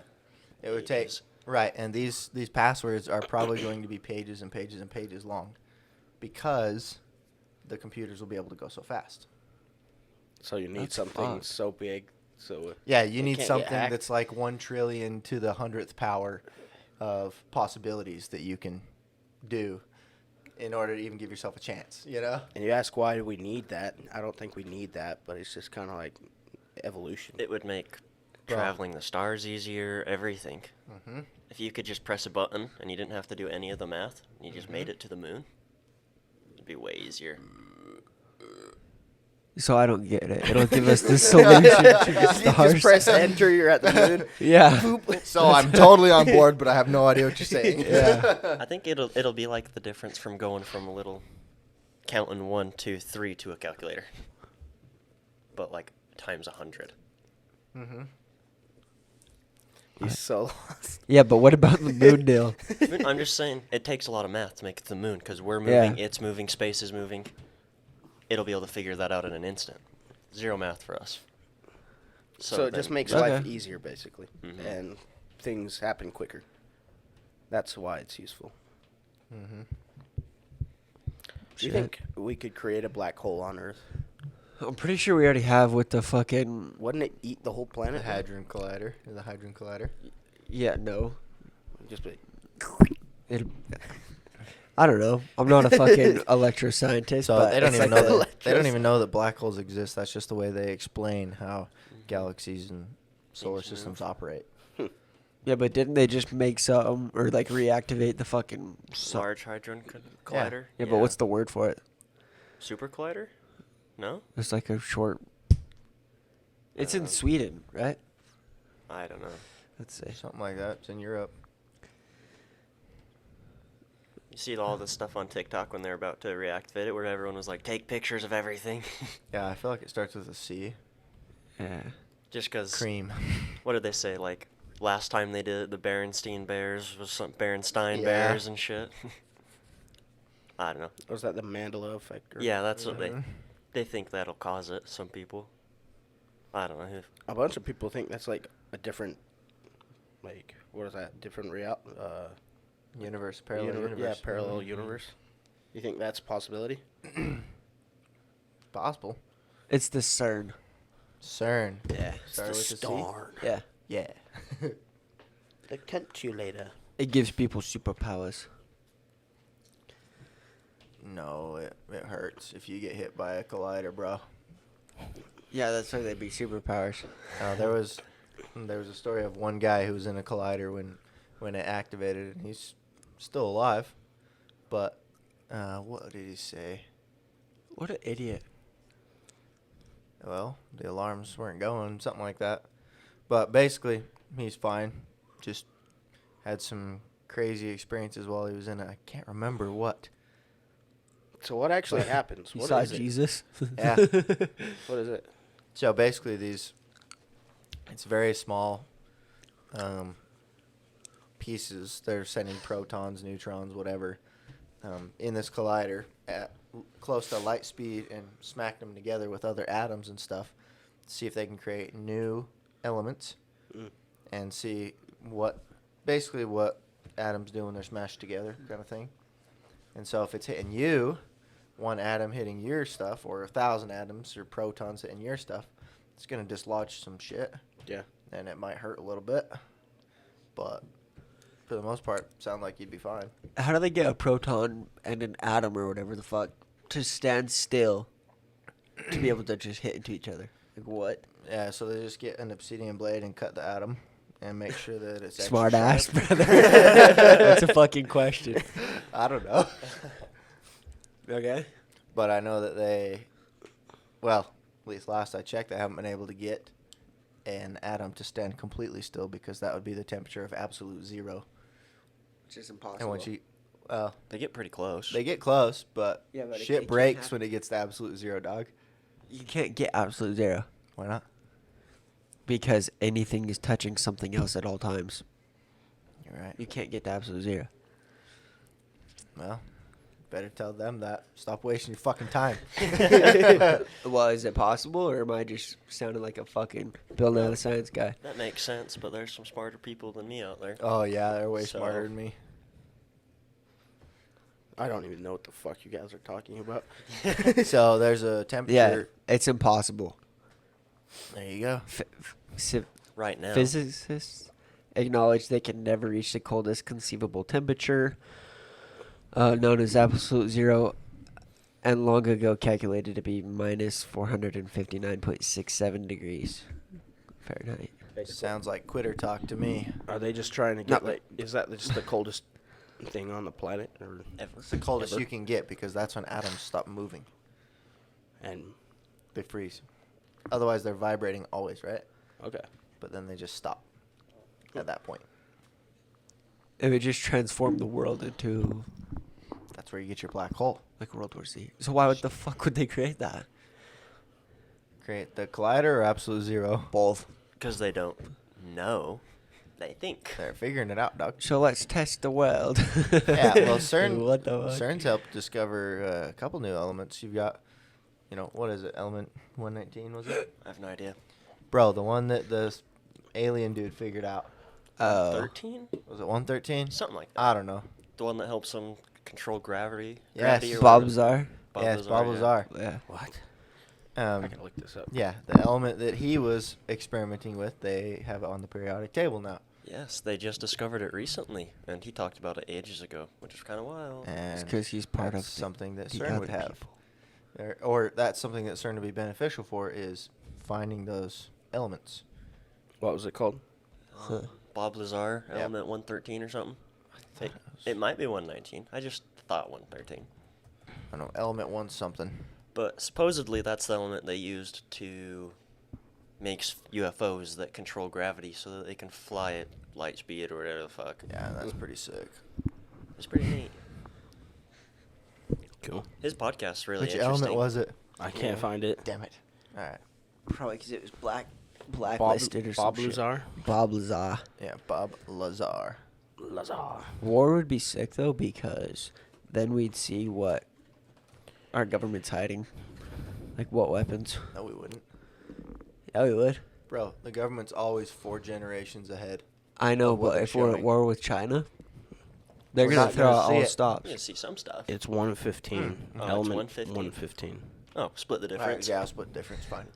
yeah, it would take. ages. Right, and these passwords are probably going to be pages and pages and pages long, because the computers will be able to go so fast. So you need That's something fucked. so big. So Yeah, you It need can't get something hacked. that's like 1 trillion to the 100th power of possibilities that you can do in order to even give yourself a chance, you know? And you ask why do we need that? I don't think we need that, but it's just kind of like evolution. It would make Well- traveling the stars easier, everything. Mm-hmm. If you could just press a button and you didn't have to do any of the math, and you just made it to the moon, it'd be way easier. So I don't get it. It'll give us the solution to the You stars. just press enter, you're at the moon. Yeah. So I'm totally on board, but I have no idea what you're saying. Yeah. I think it'll be like the difference from going from a little counting 1, 2, 3 to a calculator, but like times 100. Mm-hmm. He's so lost. Yeah, but what about the moon deal? I'm just saying it takes a lot of math to make it to the moon because we're moving, Yeah. it's moving, space is moving. It'll be able to figure that out in an instant. Zero math for us. So it just then- makes Okay. life easier, basically, Mhm. and things happen quicker. That's why it's useful. Mm-hmm. Do you Shit. think we could create a black hole on Earth? I'm pretty sure we already have with the fucking. Wouldn't it eat the whole The planet? Hadron Collider. The Hadron Collider. Yeah, no. Just be, It, I don't know. I'm not a fucking electroscientist, So but they don't it's even like know a- that, they don't even know that black holes exist. That's just the way they explain how galaxies and solar Things move. systems operate. Yeah, but didn't they just make some or like reactivate the fucking? Large Hadron Collider? Yeah, but what's the word for it? Super Collider? No? It's like a short. It's in Uh, Sweden, right? I don't know. Let's see. Something like that. It's in Europe. You see all this stuff on TikTok when they're about to reactivate it, where everyone was like, "Take pictures of everything," Yeah, I feel like it starts with a C. Yeah. just because. Cream. What did they say? Like last time they did it, the Berenstein Bears was some Berenstein Yeah. Bears and shit. I don't know. was that the Mandela effect? Or Yeah, that's what Mhm. they think that'll cause it. Some people. I don't know. A bunch of people think that's like a different, like, what is that? Different Universe, parallel universe. Yeah, parallel Mhm. universe. You think that's a possibility? Possible. It's the CERN. CERN. Yeah. Start with a C? Yeah. Yeah. The calculator. It gives people superpowers. No, it hurts if you get hit by a collider, bro. Yeah, that's why they'd be superpowers. There was a story of one guy who was in a collider when it activated, and he's still alive. But what did he say? What an idiot. Well, the alarms weren't going, something like that. But basically, he's fine. Just had some crazy experiences while he was in it. I can't remember what. So what actually happens? You What saw is it? Jesus? Yeah. What is it? So basically, it's very small pieces. They're sending protons, neutrons, whatever, in this collider at close to light speed and smack them together with other atoms and stuff. See if they can create new elements Mm. and see what atoms do when they're smashed together, kind of thing. And so if it's hitting you, one atom hitting your stuff, or 1,000 atoms or protons hitting your stuff, it's gonna dislodge some shit, Yeah. and it might hurt a little bit. But for the most part, sound like you'd be fine. How do they get a proton and an atom or whatever the fuck to stand still to be able to just hit into each other? Like what? Yeah, so they just get an obsidian blade and cut the atom and make sure that it's extra Smart ass, sharp. brother. That's a fucking question. I don't know. Okay. But I know that at least last I checked, they haven't been able to get an atom to stand completely still because that would be the temperature of absolute zero. Which is impossible. And once They get pretty close. they get close, but, Yeah, but it shit can't breaks happen. when it gets to absolute zero, dog. You can't get absolute zero Why not? because anything is touching something else at all times. You're right. You can't get to absolute zero. Well, better tell them that. Stop wasting your fucking time. Well, is it possible, or am I just sounding like a fucking Bill Nye the Science guy? That makes sense, but there's some smarter people than me out there. Oh, yeah, they're way So- smarter than me. I don't even know what the fuck you guys are talking about. So there's a temperature. Yeah, it's impossible. There you go. Right now. Physicists acknowledge they can never reach the coldest conceivable temperature, known as absolute zero, and long ago calculated to be minus 459.67 degrees Fahrenheit. Sounds like quitter talk to me. Are they just trying to get is that just the coldest thing on the planet, or It's the coldest ever? you can get because that's when atoms stop moving. And They freeze. Otherwise, they're vibrating always, right? okay, But then they just stop at that point. It would just transform the world into That's where you get your black hole. like World War Z. So why would the fuck would they create that? Create the collider or absolute zero? Both. Because they don't know. They think. They're figuring it out, Doc. So let's test the world. Yeah, well, CERN, What the fuck? CERN's helped discover a couple new elements. You've got, what is it? Element 119, was it? I have no idea. Bro, the one that the alien dude figured out. 13? Was it 113? Something like that. I don't know. The one that helps them control gravity. Yes. Gravity or Bob whatever. Lazar. Yes, Bob Lazar. Yeah. what? I Um, gotta look this up. yeah, the element that he was experimenting with, they have it on the periodic table now. Yes, they just discovered it recently, and he talked about it ages ago, which is kind of wild. And 'cause he's part that's of something that the CERN would other have. people. Or that's something that CERN would be beneficial for is finding those elements. What was it called? Bob Lazar, Yep. element 113 or something. thought It, it was- it might be 119. I just thought 113. I don't know, element 1 something. But supposedly that's the element they used to make UFOs that control gravity so that they can fly at light speed or whatever the fuck. Yeah, that's pretty sick. It's pretty neat. Cool. His podcast's really Which interesting. element was it? I can't find it. Damn it. All right. Probably because it was Bob, blacklisted or Bob some shit. Lazar. Bob Lazar. Yeah, Bob Lazar. Lazar. War would be sick though because then we'd see what our government's hiding, like what weapons. No, we wouldn't. Yeah, we would. Bro, the government's always 4 generations ahead. I know, Of what but they're if we're at showing. war with China, they're We're gonna not throw gonna out see all it. stops. You can see some stuff. It's 115. Oh, it's Element 115. 115. Oh, split the All right, difference. yeah, I'll split difference. Fine.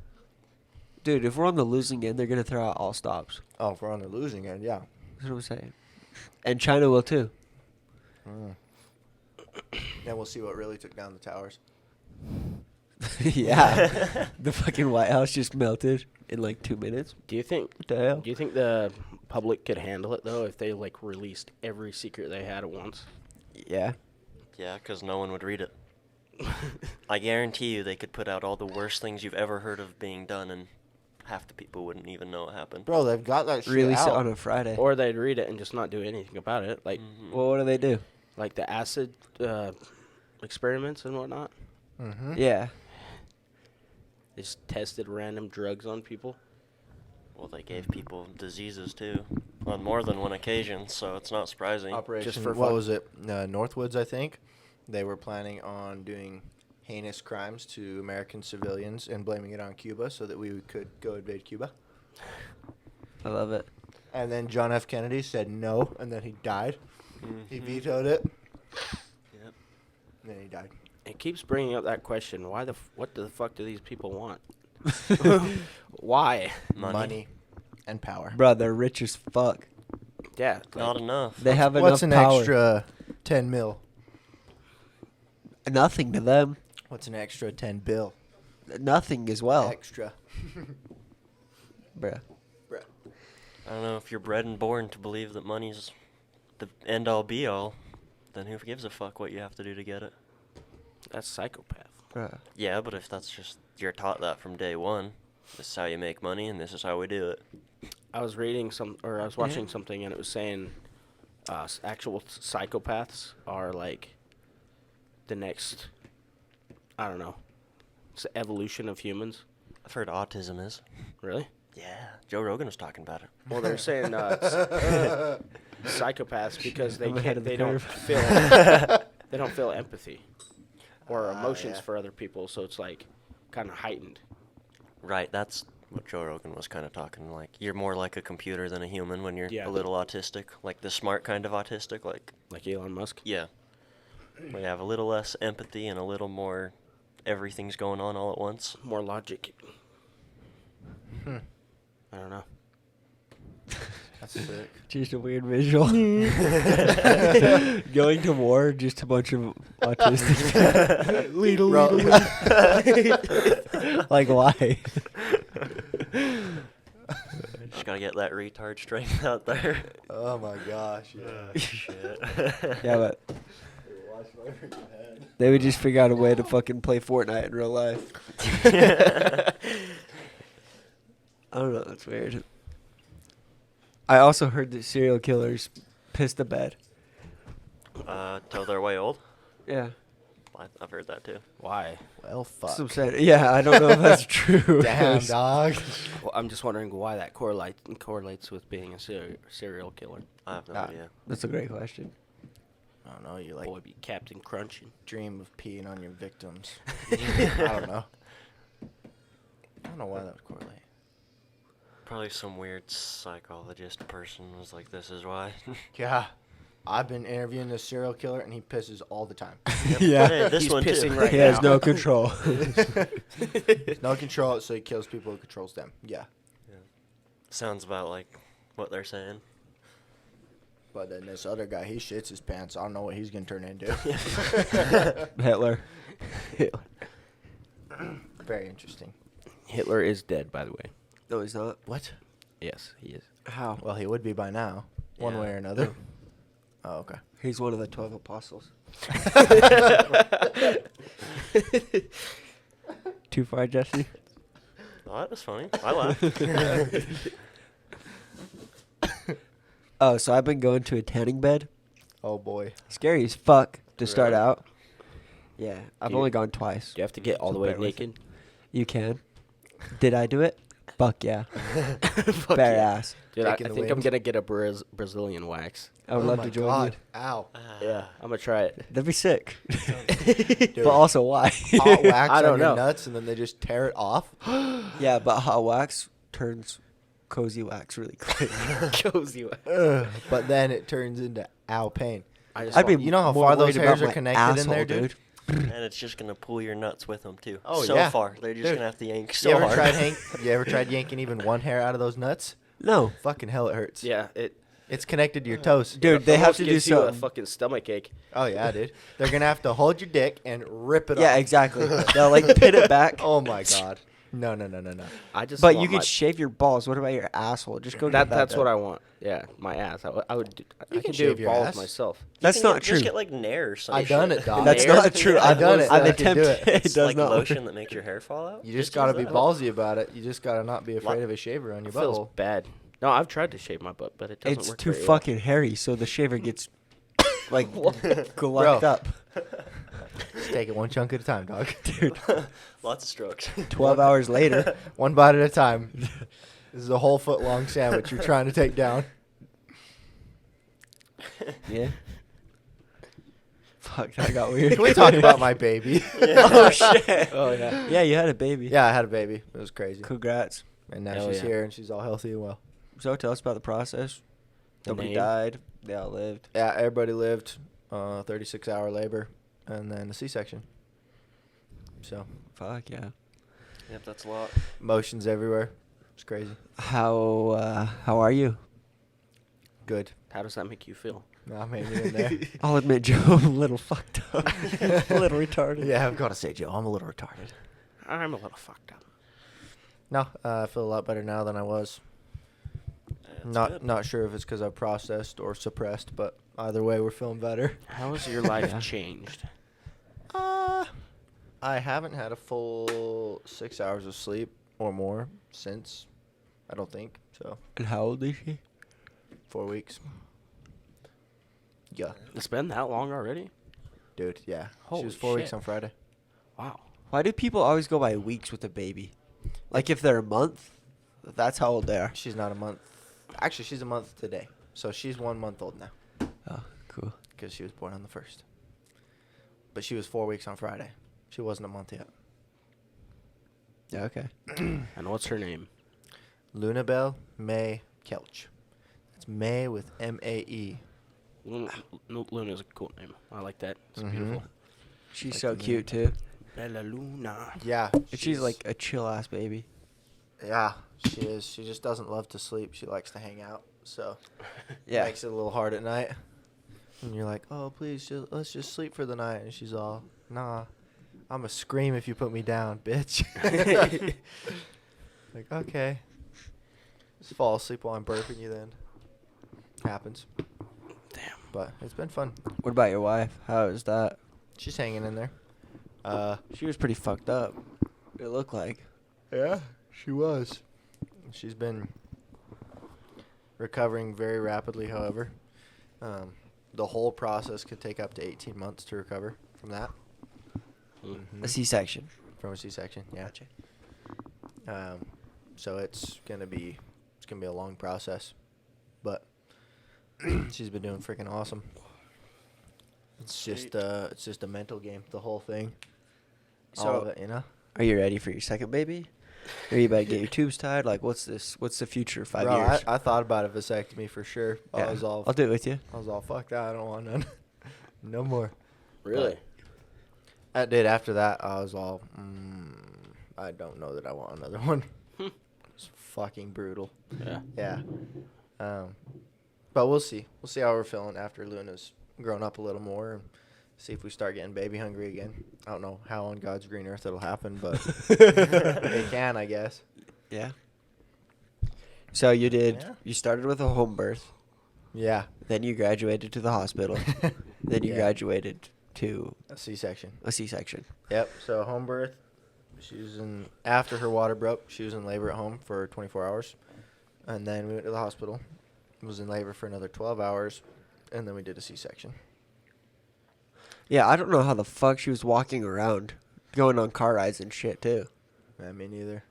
Dude, if we're on the losing end, they're gonna throw out all stops. Oh, if we're on the losing end, yeah. That's what I'm saying. And China will too. Then we'll see what really took down the towers. Yeah. The fucking White House just melted in like 2 minutes. Do you think? What the hell? Do you think the public could handle it though if they like released every secret they had at once? Yeah. Yeah, because no one would read it. I guarantee you they could put out all the worst things you've ever heard of being done, and half the people wouldn't even know it happened. Bro, they've got that shit Release out. it on a Friday. Or they'd read it and just not do anything about it, like Well, what do they do? like the acid experiments and whatnot. Mm-hmm. Yeah. They just tested random drugs on people. Well, they gave people diseases too, on more than one occasion, so it's not surprising. Operation, for what fun. was it? Northwoods, I think. They were planning on doing heinous crimes to American civilians and blaming it on Cuba so that we could go invade Cuba. I love it. And then John F. Kennedy said no, and then he died. He vetoed it, Yep. and then he died. It keeps bringing up that question: what the fuck do these people want? Why? Money. and power. Bro, they're rich as fuck. Yeah, Not like, enough. They have What's enough an power. extra 10 mil? Nothing to them. What's an extra 10 bill? Nothing as well. Extra. Bruh. Bruh. I don't know if you're bred and born to believe that money's the end all be all, then who gives a fuck what you have to do to get it? that's psychopath. Bruh. Yeah, but if that's just you're taught that from day one, this is how you make money and this is how we do it. I was reading I was watching something and it was saying actual psychopaths are like the next, I don't know, it's the evolution of humans. I've heard autism is. Really? Yeah, Joe Rogan was talking about it. Well, they're saying psychopaths because they I'm ahead can't, of the they don't curve. feel they don't feel empathy or emotions yeah. for other people, so it's like kind of heightened. Right, that's what Joe Rogan was kind of talking like. You're more like a computer than a human when you're Yeah. a little autistic, like the smart kind of autistic, like Like Elon Musk. yeah. We have a little less empathy and a little more everything's going on all at once. More logic. I don't know. That's sick. Just a weird visual. Going to war, just a bunch of autistic. Like, why? Just gotta get that retard strength out there. Oh my gosh. Yeah. Shit. Yeah, but they would just figure out a way to fucking play Fortnite in real life. I don't know. That's weird. I also heard that serial killers piss the bed. Till they're way old. Yeah. I've heard that too. Why? Well, fuck. Some said, yeah, I don't know if that's true. Damn, dog. Well, I'm just wondering why that correlates with being a serial killer. I have no Ah. idea. That's a great question. I don't know. You like Boy, be Captain Crunching. dream of peeing on your victims. I don't know. I don't know why that would correlate. Probably some weird psychologist person was like, "This is why." Yeah. I've been interviewing this serial killer, and he pisses all the time. Yeah. Hey, this He's one pissing too. right He has now. no control. No control, so he kills people who controls them. Yeah. Sounds about like what they're saying. But then this other guy, he shits his pants. I don't know what he's going to turn into. Hitler. Very interesting. Hitler is dead, by the way. No, he's not. What? Yes, he is. How? Well, he would be by now, one Yeah. way or another. Oh, okay. He's one of the 12 apostles. Too far, Jesse? Oh, that was funny. I laughed. Oh, so I've been going to a tanning bed. Oh, boy. Scary as fuck to start Really? out. Yeah, I've You- only gone twice. Do you have to get all the So way bear with naked? You can. Did I do it? Fuck yeah. Fuck Bare yeah. ass. Dude, I Taking the think I'm wind. going to get a Brazilian wax. I would Oh love my to join God. you. Ow. Yeah, I'm going to try it. That'd be sick. Dude. But also, why? Hot wax I don't on your know. nuts, and then they just tear it off. Yeah, but hot wax turns cozy wax really quick. Cozy wax. Ugh. But then it turns into ow pain. I just I'd be want- You know how more far those worried hairs about are my connected in there, asshole, dude? And it's just gonna pull your nuts with them too. Oh, so yeah. far, they're just Dude. gonna have to yank so You ever hard. tried yanking even one hair out of those nuts? No. Fucking hell, it hurts. Yeah, it It's connected to your toes. Dude, they have almost to do gives you a something. fucking stomach ache. Oh, yeah, dude. They're going to have to hold your dick and rip it Yeah, off. exactly. They'll like pin it back. Oh, my God. No. I just But want you could my- shave your balls. What about your asshole? Just go get that. That's what done. I want. Yeah, my ass. I would. I can could shave do your balls ass. myself. That's not true. Just get like Nair or something. I done it, dog. That's Nair? not true. I've done it. I've I can do attempted. it. It It's does like not lotion work. that makes your hair fall out. You just use got to be that. ballsy about it. You just got to not be afraid of a shaver on your It feels butthole. bad. No, I've tried to shave my butt, but it doesn't It's work too very fucking hairy, so the shaver gets like glucked up. Just take it one chunk at a time, dog. Dude, Lots of strokes. 12 hours later. One bite at a time. This is a whole foot long sandwich you're trying to take down. Yeah. Fuck, that got weird. Can we talk about my baby? Oh, shit. well. Oh yeah. Yeah, you had a baby. Yeah, I had a baby. It was crazy. Congrats. And now Hell she's yeah. here and she's all healthy and well. So tell us about the process. The Nobody name? died. They all lived. Yeah, everybody lived 36-hour labor and then a C-section. So, Fuck, yeah. Yep, that's a lot. motions everywhere. It's crazy. How are you? Good. How does that make you feel? Nah, maybe in there. I'll admit, Joe, I'm a little fucked up. a little retarded. Yeah, I've got to say, Joe, I'm a little retarded. I'm a little fucked up. No, I feel a lot better now than I was. That's good. Not sure if it's because I processed or suppressed, but either way, we're feeling better. How has your life Yeah. changed? I haven't had a full 6 hours of sleep or more since, I don't think. So, And how old is she? 4 weeks. Yeah, It's been that long already? dude, yeah. Holy she was 4 weeks shit. on Friday. Wow. Why do people always go by weeks with a baby? Like if they're a month, that's how old they are. She's not a month. Actually, she's a month today. So she's 1 month old now Oh, cool. because she was born on the 1st. But she was 4 weeks on Friday. She wasn't a month yet. Yeah, okay. And what's her name? Lunabelle May Kelch. It's May with M-A-E. Luna's a cool name. I like that. It's Mhm. beautiful. She's Like so the cute too. Bella Luna. Yeah. And she's like a chill ass baby. Yeah, she is. She just doesn't love to sleep. She likes to hang out. So Yeah. makes it a little hard at night. And you're like, oh, please, let's just sleep for the night. And she's all, nah, I'm going to scream if you put me down, bitch. Like, okay. Just fall asleep while I'm burping you then. Happens. Damn. But it's been fun. What about your wife? How is that? She's hanging in there. She was pretty fucked up. It looked like. Yeah, she was. She's been recovering very rapidly, however. The whole process could take up to 18 months to recover from that. Mm-hmm. A C-section. From a C-section, yeah. Gotcha. So it's gonna be a long process, but she's been doing freaking awesome. It's just a mental game, the whole thing. So, All of it, you know. are you ready for your second baby? Are you about to get your tubes tied? Like, what's the future? 5 Bro, years? I thought about a vasectomy for sure. Yeah, I'll do it with you. I was all fuck that. I don't want none. No more. Really? I did. After that, I was all, I don't know that I want another one. It's fucking brutal. Yeah. Yeah. But we'll see. We'll see how we're feeling after Luna's grown up a little more and see if we start getting baby hungry again. I don't know how on God's green earth it'll happen, but it can, I guess. Yeah. So you did. Yeah. You started with a home birth. Yeah. Then you graduated to the hospital. Then you Yeah. graduated to A C-section. a C-section. Yep. So home birth. After her water broke, she was in labor at home for 24 hours. And then we went to the hospital. Was in labor for another 12 hours. And then we did a C-section. Yeah, I don't know how the fuck she was walking around, going on car rides and shit too. Me neither.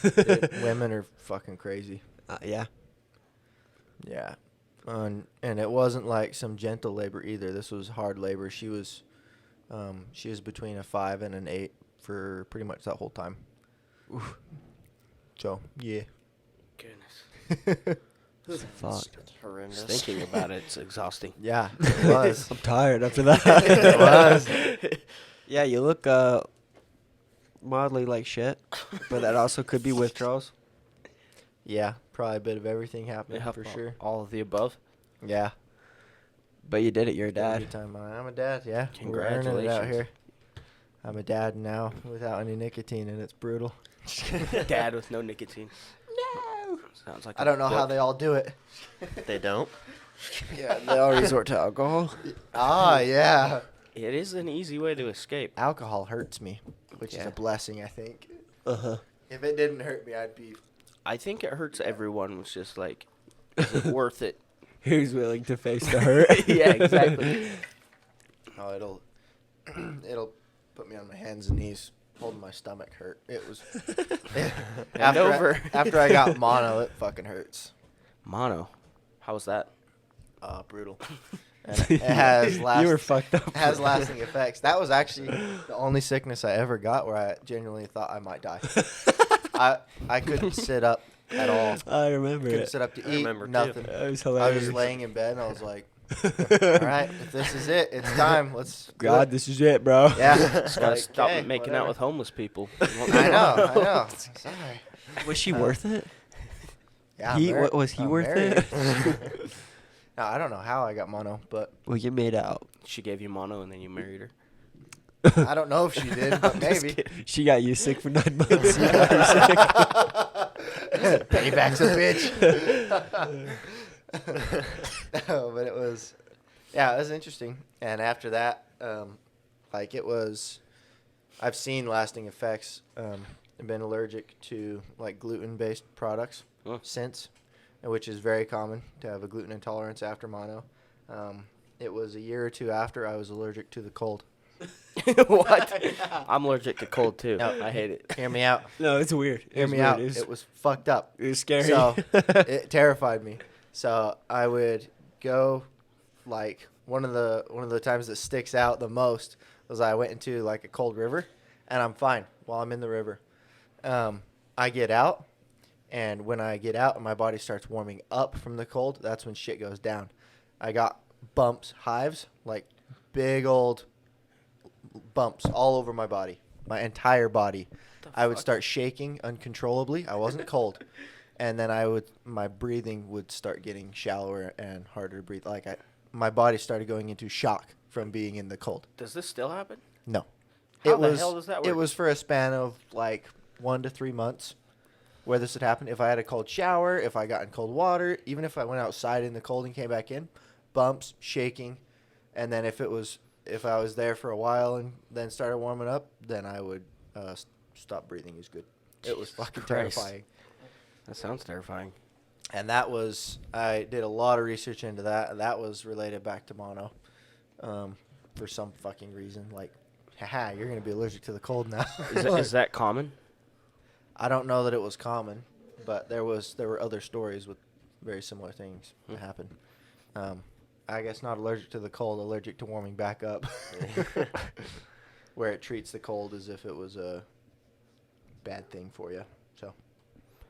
Dude, women are fucking crazy. Yeah. Yeah. And it wasn't like some gentle labor either. This was hard labor. She was between a 5 and an 8 for pretty much that whole time. Oof. So, yeah. Goodness. Fuck. It's horrendous. Just thinking about it, it's exhausting. Yeah, it was. I'm tired after that. It was. Yeah, you look mildly like shit, but that also could be withdrawals. Yeah, probably a bit of everything happening Yeah, for sure. All of the above. Yeah. But you did it. You're a Had a dad. good time. I'm a dad, yeah. We're earning it out Congratulations. here. I'm a dad now without any nicotine, and it's brutal. Dad with no nicotine. No. Sounds like I don't know how they all do it. They don't. Yeah, they all resort to alcohol. Yeah. It is an easy way to escape. Alcohol hurts me, which is Yeah. a blessing, I think. Uh-huh. If it didn't hurt me, I'd be... I think it hurts everyone. It's just like, is it worth it? Who's willing to face the hurt? Yeah, exactly. Oh, it'll put me on my hands and knees, holding my stomach hurt. It was... And over. After I got mono, it fucking hurts. Mono. How was that? Brutal. And it has You were fucked up. has lasting effects. That was actually the only sickness I ever got where I genuinely thought I might die. I couldn't sit up at all. I remember Couldn't it. sit up to I eat. remember too. Nothing. That was I hilarious. was laying in bed and I was like, all right, if this is it, it's time. Let's do God, it. this is it, bro. Yeah. Just gotta Like, stop okay, making out whatever. with homeless people. I know. Sorry. Was she worth it? Yeah, He- I'm married. was he I'm worth married. it? No, I don't know how I got mono, but Well, you made out. She gave you mono and then you married her. I don't know if she did, but I'm just maybe. kidding. She got you sick for 9 months. You got her sick. Payback's a bitch. No, but it was interesting. And after that, I've seen lasting effects. I've been allergic to like gluten-based products Huh. since, which is very common to have a gluten intolerance after mono. It was a year or two after I was allergic to the cold. What? I'm allergic to cold too. No. I hate it. Hear me out. No, it's weird. Hear me out. It was fucked up. It was scary. So it terrified me. So I would go, like one of the times that sticks out the most was I went into like a cold river, and I'm fine while I'm in the river. I get out, and when I get out and my body starts warming up from the cold, that's when shit goes down. I got bumps, hives, like big old bumps all over my body, my entire body. The I would start shaking uncontrollably. I wasn't cold. And then my breathing would start getting shallower and harder to breathe. My body started going into shock from being in the cold. Does this still happen? No. How the hell does that work? It was for a span of like 1 to 3 months where this would happen. If I had a cold shower, if I got in cold water, even if I went outside in the cold and came back in, bumps, shaking. And then if I was there for a while and then started warming up, then I would stop breathing as good. It was fucking Christ. terrifying. That sounds terrifying. And I did a lot of research into that. That was related back to mono for some fucking reason. Like, haha, you're going to be allergic to the cold now. Is that common? I don't know that it was common, but there were other stories with very similar things that happened. I guess not allergic to the cold, allergic to warming back up, where it treats the cold as if it was a bad thing for you. So,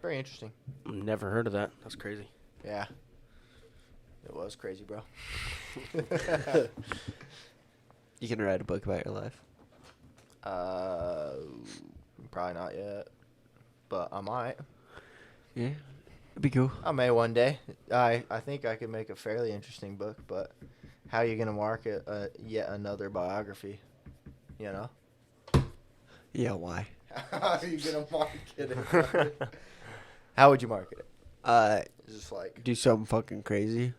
very interesting. Never heard of that. That's crazy. Yeah. It was crazy, bro. You can write a book about your life. Probably not yet, but I might. Yeah, it'd be cool. I may one day. I think I could make a fairly interesting book, but how are you going to market yet another biography, you know? Yeah, why? How are you going to market it? How would you market it? It's just like, Do something fucking crazy.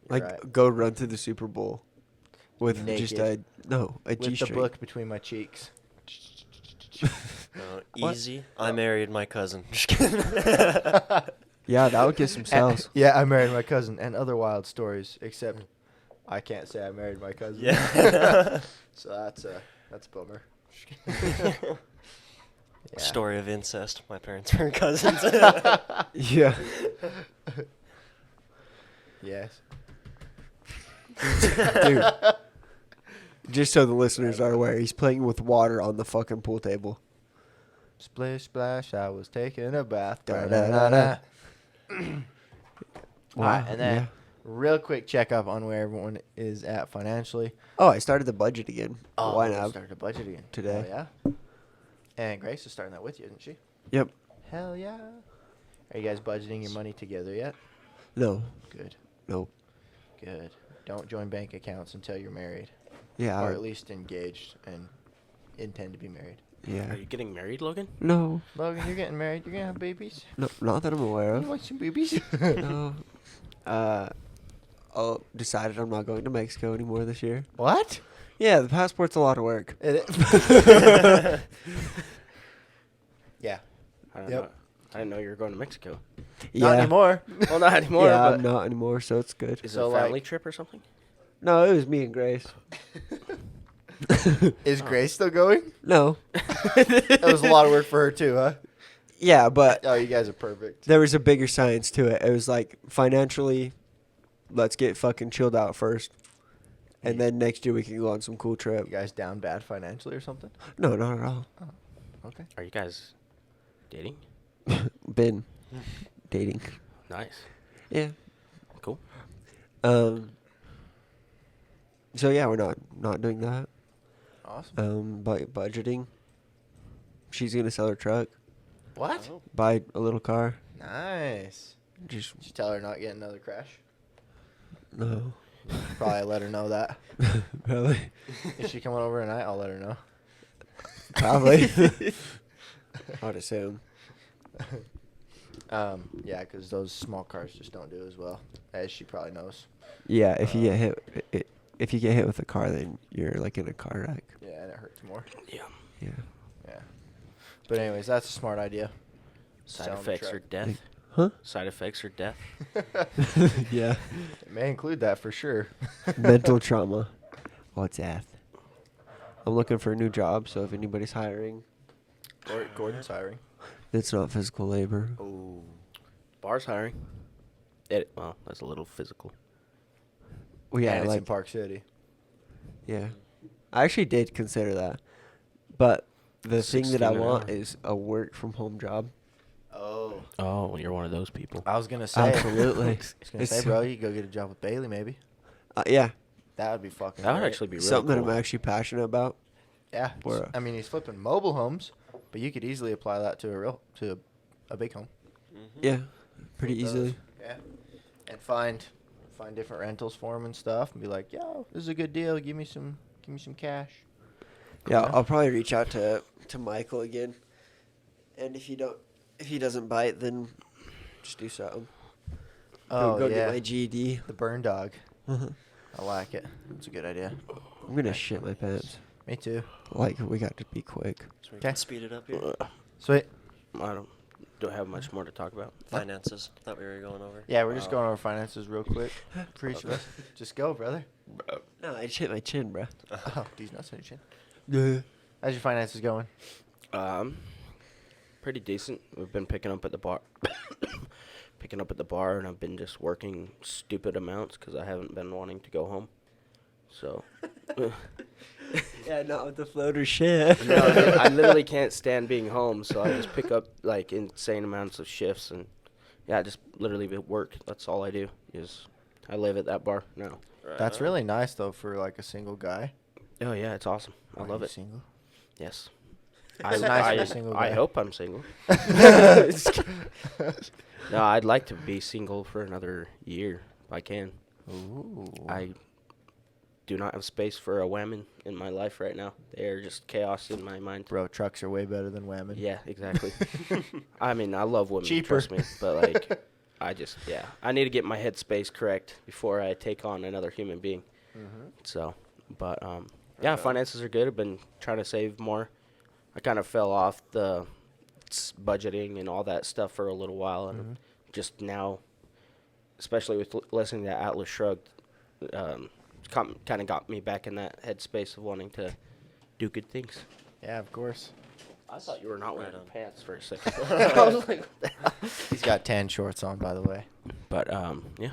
Like, right. go run through the Super Bowl with just Naked. a with G-string. the book between my cheeks. What? Easy. I married my cousin. Just kidding. Yeah, that would get some sales. Yeah, I married my cousin and other wild stories, except I can't say I married my cousin. Yeah. So that's a bummer. Yeah. Story of incest. My parents were cousins. Yeah. Yes. Dude. Just so the listeners are aware, he's playing with water on the fucking pool table. Splish splash, I was taking a bath. Da-da-da-da. All right, and then yeah. real quick checkup on where everyone is at financially. Oh, I started the budget again. Why we not? started a budget again Today. Hell yeah. And Grace is starting that with you, isn't she? Yep. Hell yeah. Are you guys budgeting your money together yet? No. Good. Nope. Good. Don't join bank accounts until you're married, Yeah. or at least engaged and intend to be married. Yeah. Are you getting married, Logan? No. Logan, you're getting married. You're gonna have babies. No, not that I'm aware You of. want some babies? No. Decided I'm not going to Mexico anymore this year. What? Yeah, the passport's a lot of work. Yeah. I don't Yep. know. I didn't know you were going to Mexico. Not anymore. Well, not anymore. Yeah, but I'm not anymore, so it's good. Is So, it a family like- trip or something? No, it was me and Grace. Is Grace still going? No. That was a lot of work for her too, huh? Yeah, but Oh, you guys are perfect. there was a bigger science to it. It was like, financially, let's get fucking chilled out first. And then next year we can go on some cool trip. You guys down bad financially or something? No, not at all. Okay. Are you guys dating? Been dating. Nice. Yeah. Cool. So yeah, we're not doing that. Awesome. But budgeting. She's gonna sell her truck, What? Oh. buy a little car. Nice. Just Did you tell her not get another crash? no. Probably let her know that. Really? If she coming over tonight, I'll let her know. Probably. I'd assume. Yeah, because those small cars just don't do as well, as she probably knows. Yeah, if you get hit, if you get hit with a car, then you're like in a car wreck. Yeah, and it hurts more. Yeah. Yeah. Yeah. But anyways, that's a smart idea. Side Selling the effects truck. or death? Huh? Side effects or death? Yeah. It may include that for sure. Mental trauma. What's that? I'm looking for a new job, so if anybody's hiring, Gordon's hiring. it's not physical labor. Oh. Bar's hiring. Well, that's a little physical. Well, yeah, and it's in like Park City. yeah. I actually did consider that, but the thing that I 16 an want hour. is a work from home job. Oh. Oh, you're one of those people. I was gonna say. Absolutely. I was gonna It's say, so- bro, you could go get a job with Bailey, maybe. Yeah, That would be fucking. That would great. actually be really something cool. that I'm actually passionate about. Yeah. Or- I mean, he's flipping mobile homes. But you could easily apply that to a big home. Mm-hmm. Yeah, pretty With those. easily. Yeah. And find different rentals for them and stuff, and be like, yo, this is a good deal. Give me some cash. Yeah, Yeah. I'll probably reach out to Michael again, and if he doesn't bite, then just do something. Oh go yeah. get my GED. The burn dog. I'm I like it. It's a good idea. gonna shit my pants. Me too. Like, we got to be quick. So we Okay. can speed it up here. Sweet. I don't have much more to talk about. Finances. Thought we were going over. Yeah, we're just going over finances real quick. Preach, bro. Just go, brother. No, I just hit my chin, bro. Oh, these nuts on your chin. Yeah. How's your finances going? Pretty decent. We've been picking up at the bar, and I've been just working stupid amounts because I haven't been wanting to go home. So, Yeah, not with the floater shit. no, I literally can't stand being home, so I just pick up like insane amounts of shifts, and yeah, just literally work. That's all I do. Is I live at that bar now. Right That's on. really nice though for like a single guy. Oh yeah, it's awesome. I Are love you it. Single. Yes. It's nice for a single I guy. hope I'm single. No, I'd like to be single for another year if I can. Ooh. I do not have space for a woman in my life right now. They are just chaos in my mind. Bro, trucks are way better than women. Yeah, exactly. I mean, I love women, Cheaper. trust me, but like, I need to get my headspace correct before I take on another human being. Mm-hmm. So, but yeah, finances are good. I've been trying to save more. I kind of fell off the budgeting and all that stuff for a little while, and just now, especially with listening to Atlas Shrugged, kind of got me back in that headspace of wanting to do good things. Yeah, of course. I thought you were not wearing Right on. pants for a second. I was like, He's got tan shorts on, by the way. but yeah,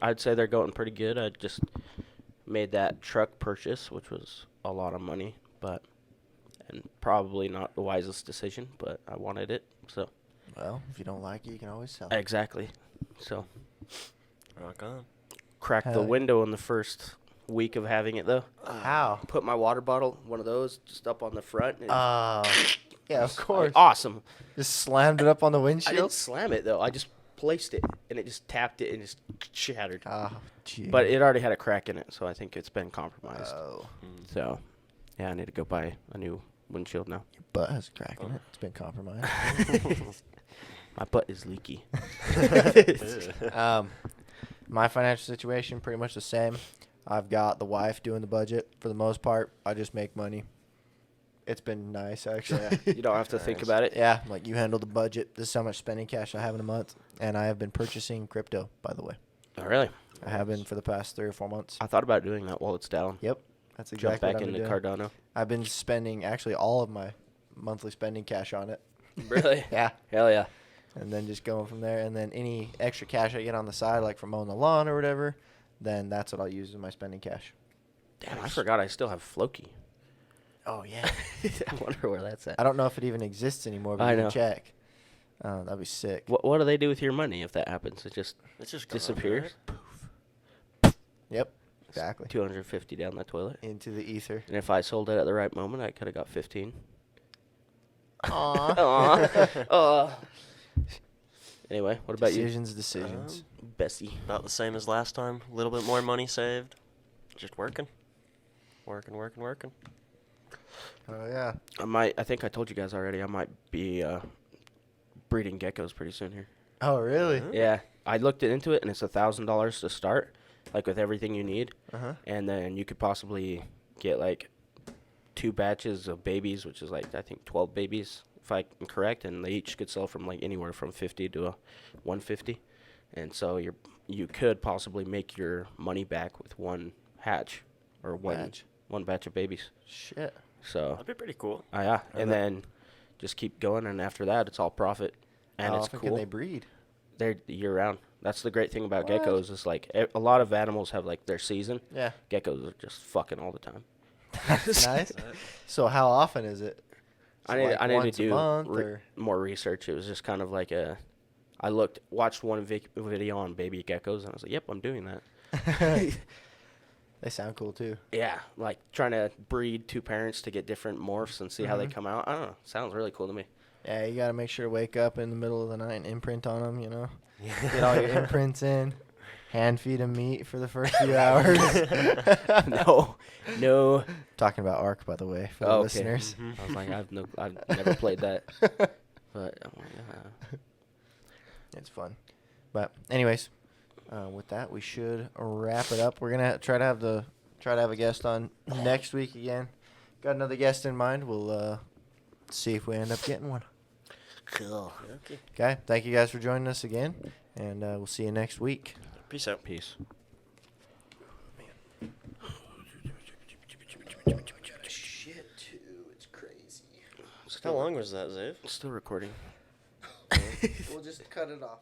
I'd say they're going pretty good. I just made that truck purchase, which was a lot of money, and probably not the wisest decision, but I wanted it, so. Well, if you don't like it, you can always sell it. Exactly. So, Rock on. cracked Hell the yeah. window in the first week of having it, though. How? Put my water bottle, one of those, just up on the front. And Yeah, of course. Awesome. Just slammed it up on the I windshield. didn't slam it, though. I just placed it, and it just tapped it and just shattered. Oh, gee. But it already had a crack in it, so I think it's been compromised. Oh, So, yeah, I need to go buy a new windshield now. your butt has a crack in it. It's been compromised. My butt is leaky. My financial situation pretty much the same. I've got the wife doing the budget for the most part. I just make money. It's been nice actually. You don't have to think about it. Yeah, like you handle the budget. This is how much spending cash I have in a month, and I have been purchasing crypto. By the way, Oh, really? I have been for the past 3 or 4 months. I thought about doing that while it's down. Yep, that's Jump exactly back what I've into been doing. Cardano. I've been spending actually all of my monthly spending cash on it. Really? Yeah. Hell yeah. And then just going from there. And then any extra cash I get on the side, like from mowing the lawn or whatever, then that's what I'll use as my spending cash. Damn, I forgot I still have Floki. Oh, yeah. I wonder where that's at. I don't know if it even exists anymore, but I you can know. check. That'd be sick. What do they do with your money if that happens? It just It's just gone, disappears? right? Yep, exactly. 250 down the toilet. Into the ether. And if I sold it at the right moment, I could have got 15. Aww. Aw. Anyway, what about Decisions. you, Bessie? About the same as last time. A little bit more money saved. Just working. Working. Oh, yeah. I think I told you guys already, I might be breeding geckos pretty soon here. Oh, really? Huh? Yeah, I looked into it, and it's $1,000 to start, like with everything you need. Uh-huh. And then you could possibly get like 2 batches of babies, which is like I think 12 babies if I'm correct, and they each could sell from like anywhere from 50 to 150, and so you could possibly make your money back with one hatch or one batch of babies. Shit. So That'd be pretty cool. yeah, and then just keep going, and after that it's all profit, and How it's often cool. can they breed? They're year round. That's the great thing about What? geckos is like a lot of animals have like their season. Yeah. Geckos are just fucking all the time. That's nice. So how often is it? I So need like to once a do month or? more research. It was just kind of like I watched one video on baby geckos, and I was like, "Yep, I'm doing that." They sound cool too. Yeah, like trying to breed two parents to get different morphs and see how they Mhm. come out. I don't know. Sounds really cool to me. Yeah, you gotta make sure to wake up in the middle of the night and imprint on them. You know, get all your imprints in. Hand feed them meat for the first few hours. No. Talking about Ark, by the way, for the Okay. listeners. I was like, I've never played that. But I'm like, It's fun. But anyways, with that, we should wrap it up. We're gonna try to have a guest on next week again. Got another guest in mind. We'll see if we end up getting one. Cool. okay. Okay. Thank you guys for joining us again, and we'll see you next week. Peace out. Peace. Shit, too. It's crazy. How long was that, Zave? Still recording. We'll just cut it off.